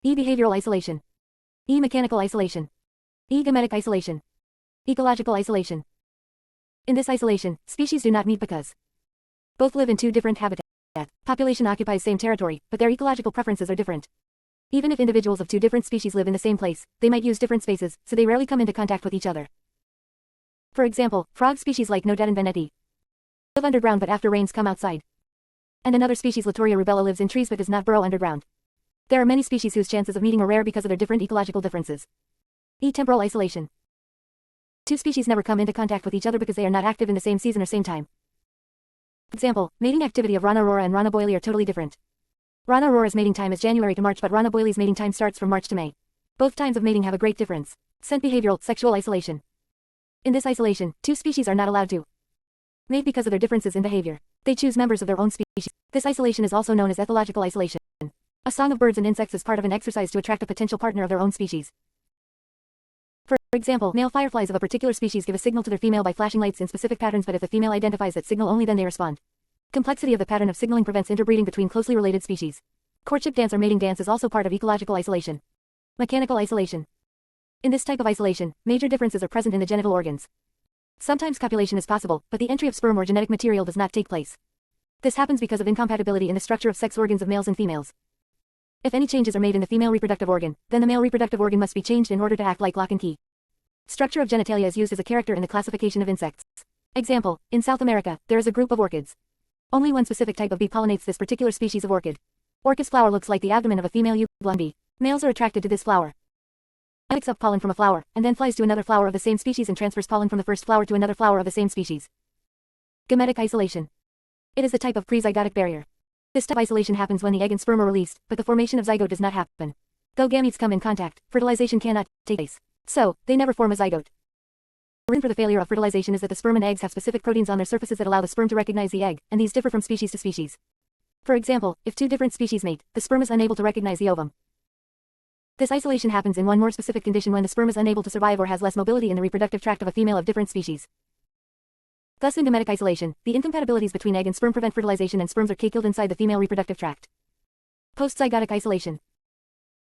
E. Behavioral isolation. E. Mechanical isolation. E. Gametic isolation. Ecological isolation. In this isolation, species do not meet because Both live in two different habitats. Population occupies same territory, but their ecological preferences are different. Even if individuals of two different species live in the same place, they might use different spaces, so they rarely come into contact with each other. For example, frog species like Nodette and Veneti live underground but after rains come outside. And another species Latoria rubella lives in trees but does not burrow underground. There are many species whose chances of meeting are rare because of their different ecological differences. Temporal isolation. Two species never come into contact with each other because they are not active in the same season or same time. Example, mating activity of Rana aurora and Rana boylii are totally different. Rana aurora's mating time is January to March but Rana boylii's mating time starts from March to May. Both times of mating have a great difference. Scent behavioral, sexual isolation. In this isolation, two species are not allowed to mate because of their differences in behavior. They choose members of their own species. This isolation is also known as ethological isolation. A song of birds and insects is part of an exercise to attract a potential partner of their own species. For example, male fireflies of a particular species give a signal to their female by flashing lights in specific patterns, but if the female identifies that signal only then they respond. Complexity of the pattern of signaling prevents interbreeding between closely related species. Courtship dance or mating dance is also part of ecological isolation. Mechanical isolation. In this type of isolation, major differences are present in the genital organs. Sometimes copulation is possible, but the entry of sperm or genetic material does not take place. This happens because of incompatibility in the structure of sex organs of males and females. If any changes are made in the female reproductive organ, then the male reproductive organ must be changed in order to act like lock and key. Structure of genitalia is used as a character in the classification of insects. Example, in South America, there is a group of orchids. Only one specific type of bee pollinates this particular species of orchid. Orchis flower looks like the abdomen of a female euglon bee. Males are attracted to this flower. It picks up pollen from a flower, and then flies to another flower of the same species and transfers pollen from the first flower to another flower of the same species. Gametic isolation. It is the type of pre-zygotic barrier. This type of isolation happens when the egg and sperm are released, but the formation of zygote does not happen. Though gametes come in contact, fertilization cannot take place. So, they never form a zygote. The reason for the failure of fertilization is that the sperm and eggs have specific proteins on their surfaces that allow the sperm to recognize the egg, and these differ from species to species. For example, if two different species mate, the sperm is unable to recognize the ovum. This isolation happens in one more specific condition when the sperm is unable to survive or has less mobility in the reproductive tract of a female of different species. Thus in gametic isolation, the incompatibilities between egg and sperm prevent fertilization and sperms are killed inside the female reproductive tract. Postzygotic isolation.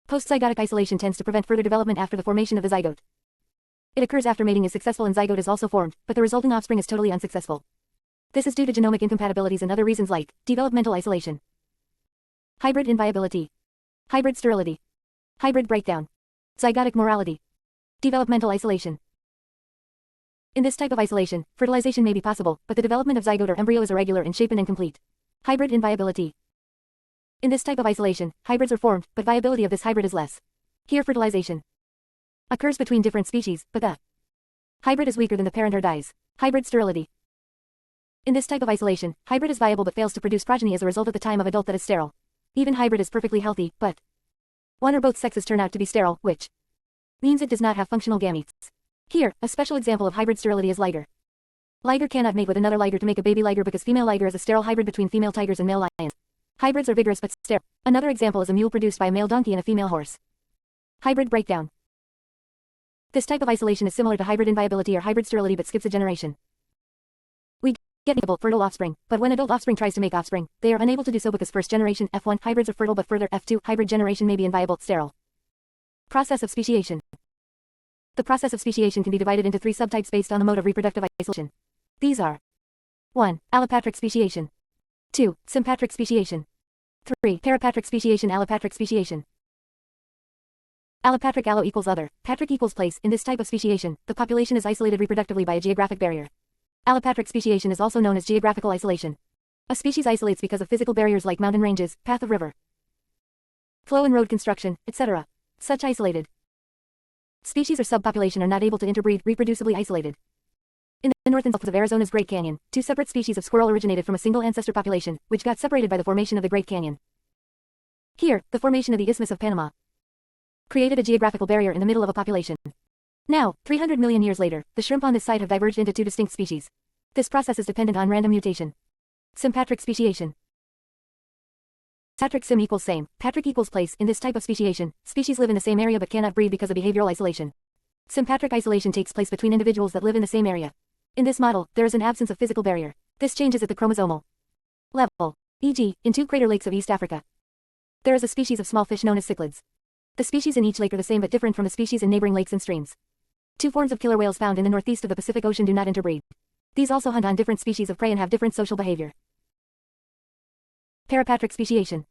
Postzygotic isolation tends to prevent further development after the formation of the zygote. It occurs after mating is successful and zygote is also formed, but the resulting offspring is totally unsuccessful. This is due to genomic incompatibilities and other reasons like developmental isolation, hybrid inviability, hybrid sterility, hybrid breakdown, zygotic morality, developmental isolation. In this type of isolation, fertilization may be possible, but the development of zygote or embryo is irregular in shape and incomplete. Hybrid inviability. In this type of isolation, hybrids are formed, but viability of this hybrid is less. Here fertilization occurs between different species, but the hybrid is weaker than the parent or dies. Hybrid sterility. In this type of isolation, hybrid is viable but fails to produce progeny as a result at the time of adult that is sterile. Even hybrid is perfectly healthy, but one or both sexes turn out to be sterile, which means it does not have functional gametes. Here, a special example of hybrid sterility is liger. Liger cannot mate with another liger to make a baby liger because female liger is a sterile hybrid between female tigers and male lions. Hybrids are vigorous but sterile. Another example is a mule produced by a male donkey and a female horse. Hybrid breakdown. This type of isolation is similar to hybrid inviability or hybrid sterility but skips a generation. We get fertile offspring, but when adult offspring tries to make offspring, they are unable to do so because first generation F1 hybrids are fertile but further F2 hybrid generation may be inviable, sterile. Process of speciation. The process of speciation can be divided into three subtypes based on the mode of reproductive isolation. These are 1. Allopatric speciation. 2. Sympatric speciation. 3. Parapatric speciation. Allopatric speciation. Allopatric. Allo equals other, patric equals place. In this type of speciation, the population is isolated reproductively by a geographic barrier. Allopatric speciation is also known as geographical isolation. A species isolates because of physical barriers like mountain ranges, path of river, flow and road construction, etc. Such isolated species or subpopulation are not able to interbreed, reproducibly isolated. In the north and south of Arizona's Great Canyon, two separate species of squirrel originated from a single ancestor population, which got separated by the formation of the Great Canyon. Here, the formation of the Isthmus of Panama created a geographical barrier in the middle of a population. Now, 300 million years later, the shrimp on this site have diverged into two distinct species. This process is dependent on random mutation. Sympatric speciation. Patric sim equals same, patric equals place. In this type of speciation, species live in the same area but cannot breed because of behavioral isolation. Sympatric isolation takes place between individuals that live in the same area. In this model, there is an absence of physical barrier. This changes at the chromosomal level. E.g., in two crater lakes of East Africa, there is a species of small fish known as cichlids. The species in each lake are the same but different from the species in neighboring lakes and streams. Two forms of killer whales found in the northeast of the Pacific Ocean do not interbreed. These also hunt on different species of prey and have different social behavior. Parapatric speciation.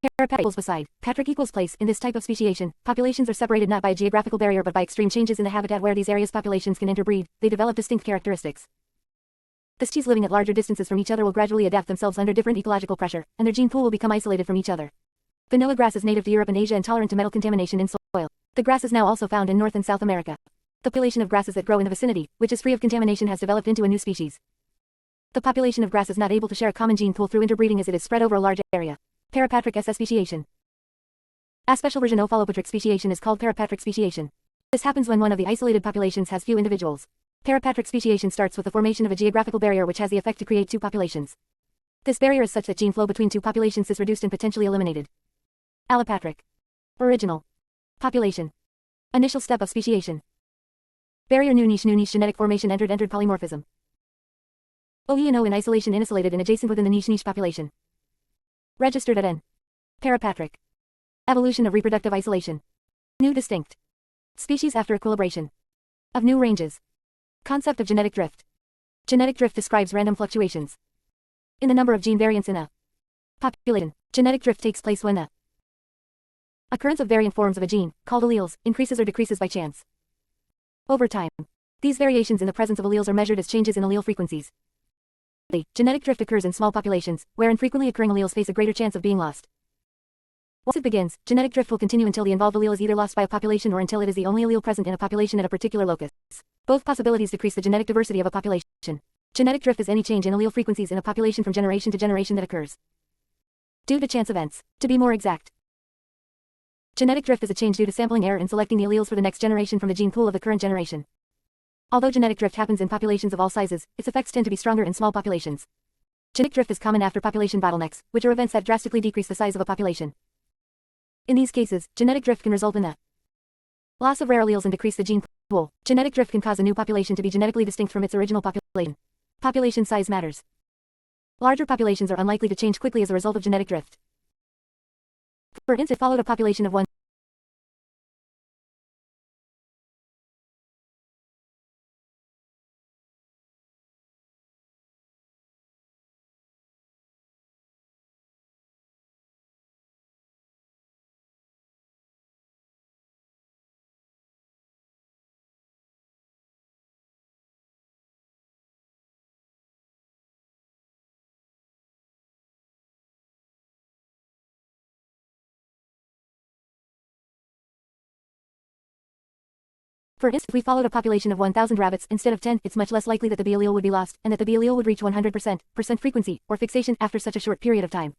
Parapatric equals beside. Patric equals place. In this type of speciation, populations are separated not by a geographical barrier but by extreme changes in the habitat where these areas' populations can interbreed. They develop distinct characteristics. The species living at larger distances from each other will gradually adapt themselves under different ecological pressure, and their gene pool will become isolated from each other. Vanilla grass is native to Europe and Asia and tolerant to metal contamination in soil. The grass is now also found in North and South America. The population of grasses that grow in the vicinity, which is free of contamination, has developed into a new species. The population of grass is not able to share a common gene pool through interbreeding as it is spread over a large area. Parapatric SS speciation. A special version of Ophalopatric speciation is called parapatric speciation. This happens when one of the isolated populations has few individuals. Parapatric speciation starts with the formation of a geographical barrier which has the effect to create two populations. This barrier is such that gene flow between two populations is reduced and potentially eliminated. Allopatric. Original. Population. Initial step of speciation. Barrier new niche genetic formation entered polymorphism. OE&O in isolation isolated and adjacent within the niche population. Registered at N. Parapatric. Evolution of reproductive isolation. New distinct. Species after equilibration. Of new ranges. Concept of genetic drift. Genetic drift describes random fluctuations in the number of gene variants in a population. Genetic drift takes place when the occurrence of variant forms of a gene, called alleles, increases or decreases by chance. Over time, these variations in the presence of alleles are measured as changes in allele frequencies. Genetic drift occurs in small populations, where infrequently occurring alleles face a greater chance of being lost. Once it begins, genetic drift will continue until the involved allele is either lost by a population or until it is the only allele present in a population at a particular locus. Both possibilities decrease the genetic diversity of a population. Genetic drift is any change in allele frequencies in a population from generation to generation that occurs due to chance events. To be more exact, genetic drift is a change due to sampling error in selecting the alleles for the next generation from the gene pool of the current generation. Although genetic drift happens in populations of all sizes, its effects tend to be stronger in small populations. Genetic drift is common after population bottlenecks, which are events that drastically decrease the size of a population. In these cases, genetic drift can result in the loss of rare alleles and decrease the gene pool. Genetic drift can cause a new population to be genetically distinct from its original population. Population size matters. Larger populations are unlikely to change quickly as a result of genetic drift. For instance, it followed a population of 1,000 For instance, if we followed a population of 1,000 rabbits instead of 10, it's much less likely that the B allele would be lost, and that the B allele would reach 100% frequency, or fixation, after such a short period of time.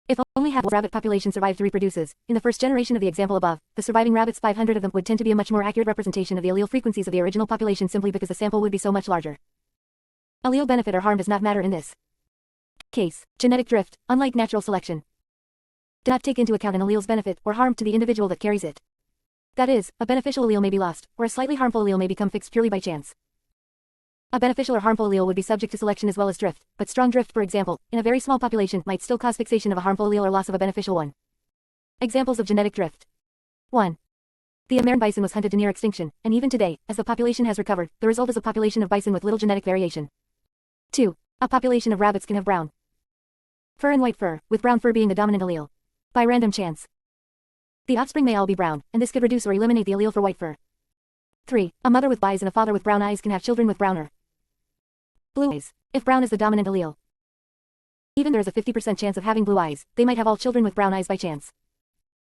If only half of rabbit population survived to reproduces, in the first generation of the example above, the surviving rabbits, 500 of them, would tend to be a much more accurate representation of the allele frequencies of the original population simply because the sample would be so much larger. Allele benefit or harm does not matter in this case. Genetic drift, unlike natural selection, does not take into account an allele's benefit or harm to the individual that carries it. That is, a beneficial allele may be lost, or a slightly harmful allele may become fixed purely by chance. A beneficial or harmful allele would be subject to selection as well as drift, but strong drift, for example, in a very small population might still cause fixation of a harmful allele or loss of a beneficial one. Examples of genetic drift. 1. The American bison was hunted to near extinction, and even today, as the population has recovered, the result is a population of bison with little genetic variation. 2. A population of rabbits can have brown fur and white fur, with brown fur being the dominant allele. By random chance, the offspring may all be brown, and this could reduce or eliminate the allele for white fur. 3. A mother with blue eyes and a father with brown eyes can have children with brown or blue eyes. If brown is the dominant allele, even there is a 50% chance of having blue eyes, they might have all children with brown eyes by chance.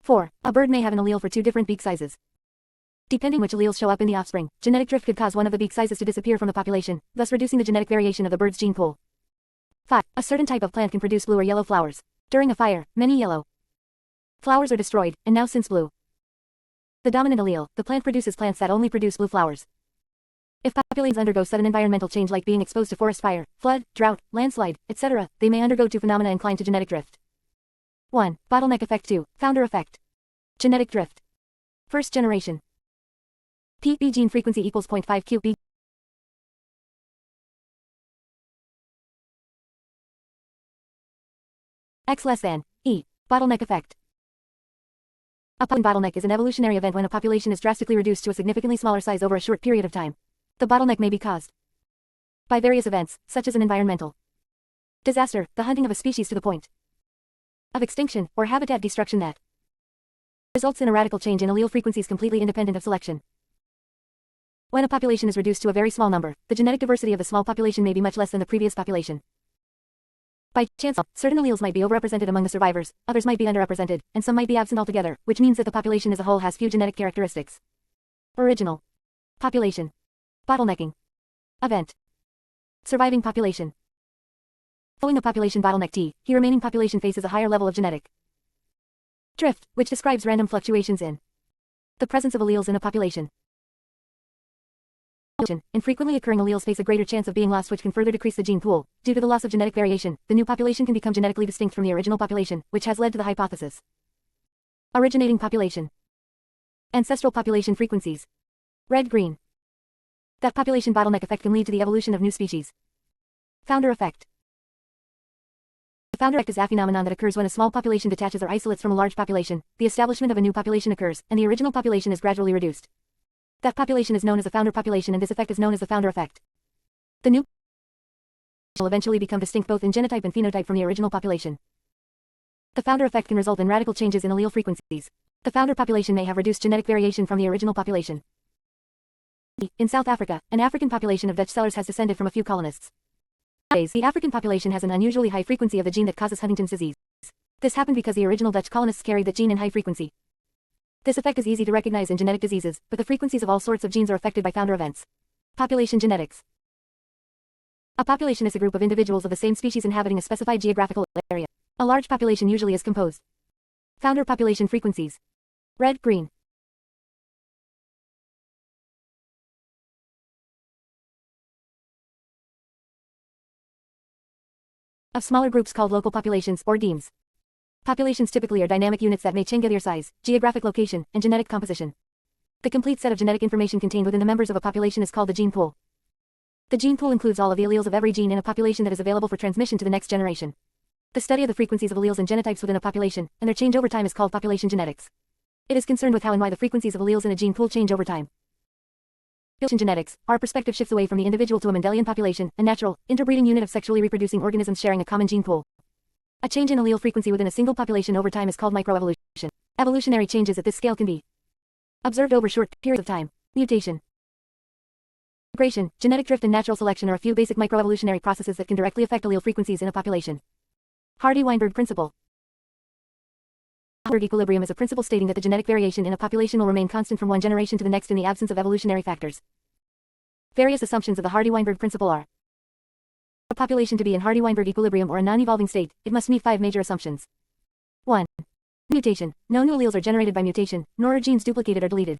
4. A bird may have an allele for two different beak sizes. Depending which alleles show up in the offspring, genetic drift could cause one of the beak sizes to disappear from the population, thus reducing the genetic variation of the bird's gene pool. 5. A certain type of plant can produce blue or yellow flowers. During a fire, many yellow flowers are destroyed, and now since blue, the dominant allele, the plant produces plants that only produce blue flowers. If populations undergo sudden environmental change like being exposed to forest fire, flood, drought, landslide, etc., they may undergo two phenomena inclined to genetic drift. 1. Bottleneck effect. 2. Founder effect. Genetic drift. First generation. P gene frequency equals 0.5 QB. X less than E. Bottleneck effect. A bottleneck is an evolutionary event when a population is drastically reduced to a significantly smaller size over a short period of time. The bottleneck may be caused by various events, such as an environmental disaster, the hunting of a species to the point of extinction, or habitat destruction that results in a radical change in allele frequencies completely independent of selection. When a population is reduced to a very small number, the genetic diversity of the small population may be much less than the previous population. By chance, certain alleles might be overrepresented among the survivors, others might be underrepresented, and some might be absent altogether, which means that the population as a whole has few genetic characteristics. Original population. Bottlenecking event. Surviving population. Following a population bottleneck T, the remaining population faces a higher level of genetic drift, which describes random fluctuations in the presence of alleles in a population. Infrequently occurring alleles face a greater chance of being lost, which can further decrease the gene pool. Due to the loss of genetic variation, the new population can become genetically distinct from the original population, which has led to the hypothesis. Originating population. Ancestral population frequencies. Red-green. That population bottleneck effect can lead to the evolution of new species. Founder effect. The founder effect is a phenomenon that occurs when a small population detaches or isolates from a large population, the establishment of a new population occurs, and the original population is gradually reduced. That population is known as a founder population, and this effect is known as the founder effect. The new will eventually become distinct both in genotype and phenotype from the original population. The founder effect can result in radical changes in allele frequencies. The founder population may have reduced genetic variation from the original population. In South Africa, an African population of Dutch settlers has descended from a few colonists. Nowadays, the African population has an unusually high frequency of the gene that causes Huntington's disease. This happened because the original Dutch colonists carried that gene in high frequency. This effect is easy to recognize in genetic diseases, but the frequencies of all sorts of genes are affected by founder events. Population genetics. A population is a group of individuals of the same species inhabiting a specified geographical area. A large population usually is composed. Founder population frequencies. Red-green. Of smaller groups called local populations, or DEMs. Populations typically are dynamic units that may change their size, geographic location, and genetic composition. The complete set of genetic information contained within the members of a population is called the gene pool. The gene pool includes all of the alleles of every gene in a population that is available for transmission to the next generation. The study of the frequencies of alleles and genotypes within a population, and their change over time is called population genetics. It is concerned with how and why the frequencies of alleles in a gene pool change over time. Population genetics, our perspective shifts away from the individual to a Mendelian population, a natural, interbreeding unit of sexually reproducing organisms sharing a common gene pool. A change in allele frequency within a single population over time is called microevolution. Evolutionary changes at this scale can be observed over short periods of time. Mutation. Migration, genetic drift and natural selection are a few basic microevolutionary processes that can directly affect allele frequencies in a population. Hardy-Weinberg principle. Weinberg equilibrium is a principle stating that the genetic variation in a population will remain constant from one generation to the next in the absence of evolutionary factors. Various assumptions of the Hardy-Weinberg principle are: for a population to be in Hardy-Weinberg equilibrium or a non-evolving state, it must meet 5 major assumptions. 1. Mutation. No new alleles are generated by mutation, nor are genes duplicated or deleted.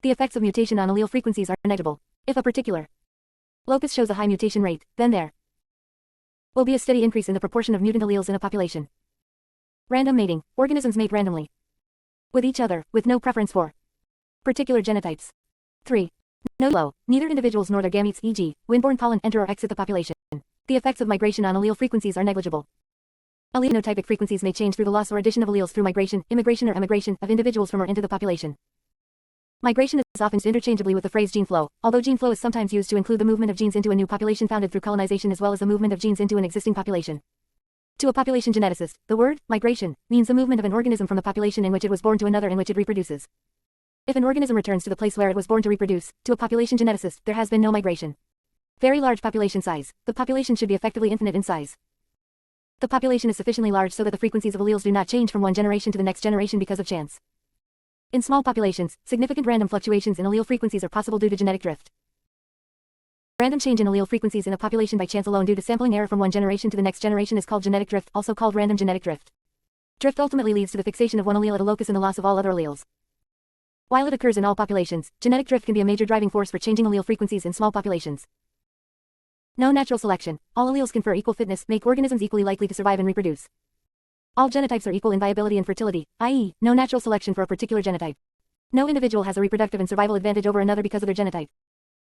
The effects of mutation on allele frequencies are negligible. If a particular locus shows a high mutation rate, then there will be a steady increase in the proportion of mutant alleles in a population. Random mating. Organisms mate randomly with each other, with no preference for particular genotypes. 3. No flow. Neither individuals nor their gametes, e.g., windborne pollen, enter or exit the population. The effects of migration on allele frequencies are negligible. Allele phenotypic frequencies may change through the loss or addition of alleles through migration, immigration or emigration of individuals from or into the population. Migration is often used interchangeably with the phrase gene flow, although gene flow is sometimes used to include the movement of genes into a new population founded through colonization as well as the movement of genes into an existing population. To a population geneticist, the word migration means the movement of an organism from the population in which it was born to another in which it reproduces. If an organism returns to the place where it was born to reproduce, to a population geneticist, there has been no migration. Very large population size. The population should be effectively infinite in size. The population is sufficiently large so that the frequencies of alleles do not change from one generation to the next generation because of chance. In small populations, significant random fluctuations in allele frequencies are possible due to genetic drift. Random change in allele frequencies in a population by chance alone due to sampling error from one generation to the next generation is called genetic drift, also called random genetic drift. Drift ultimately leads to the fixation of one allele at a locus and the loss of all other alleles. While it occurs in all populations, genetic drift can be a major driving force for changing allele frequencies in small populations. No natural selection. All alleles confer equal fitness, make organisms equally likely to survive and reproduce. All genotypes are equal in viability and fertility, i.e., no natural selection for a particular genotype. No individual has a reproductive and survival advantage over another because of their genotype.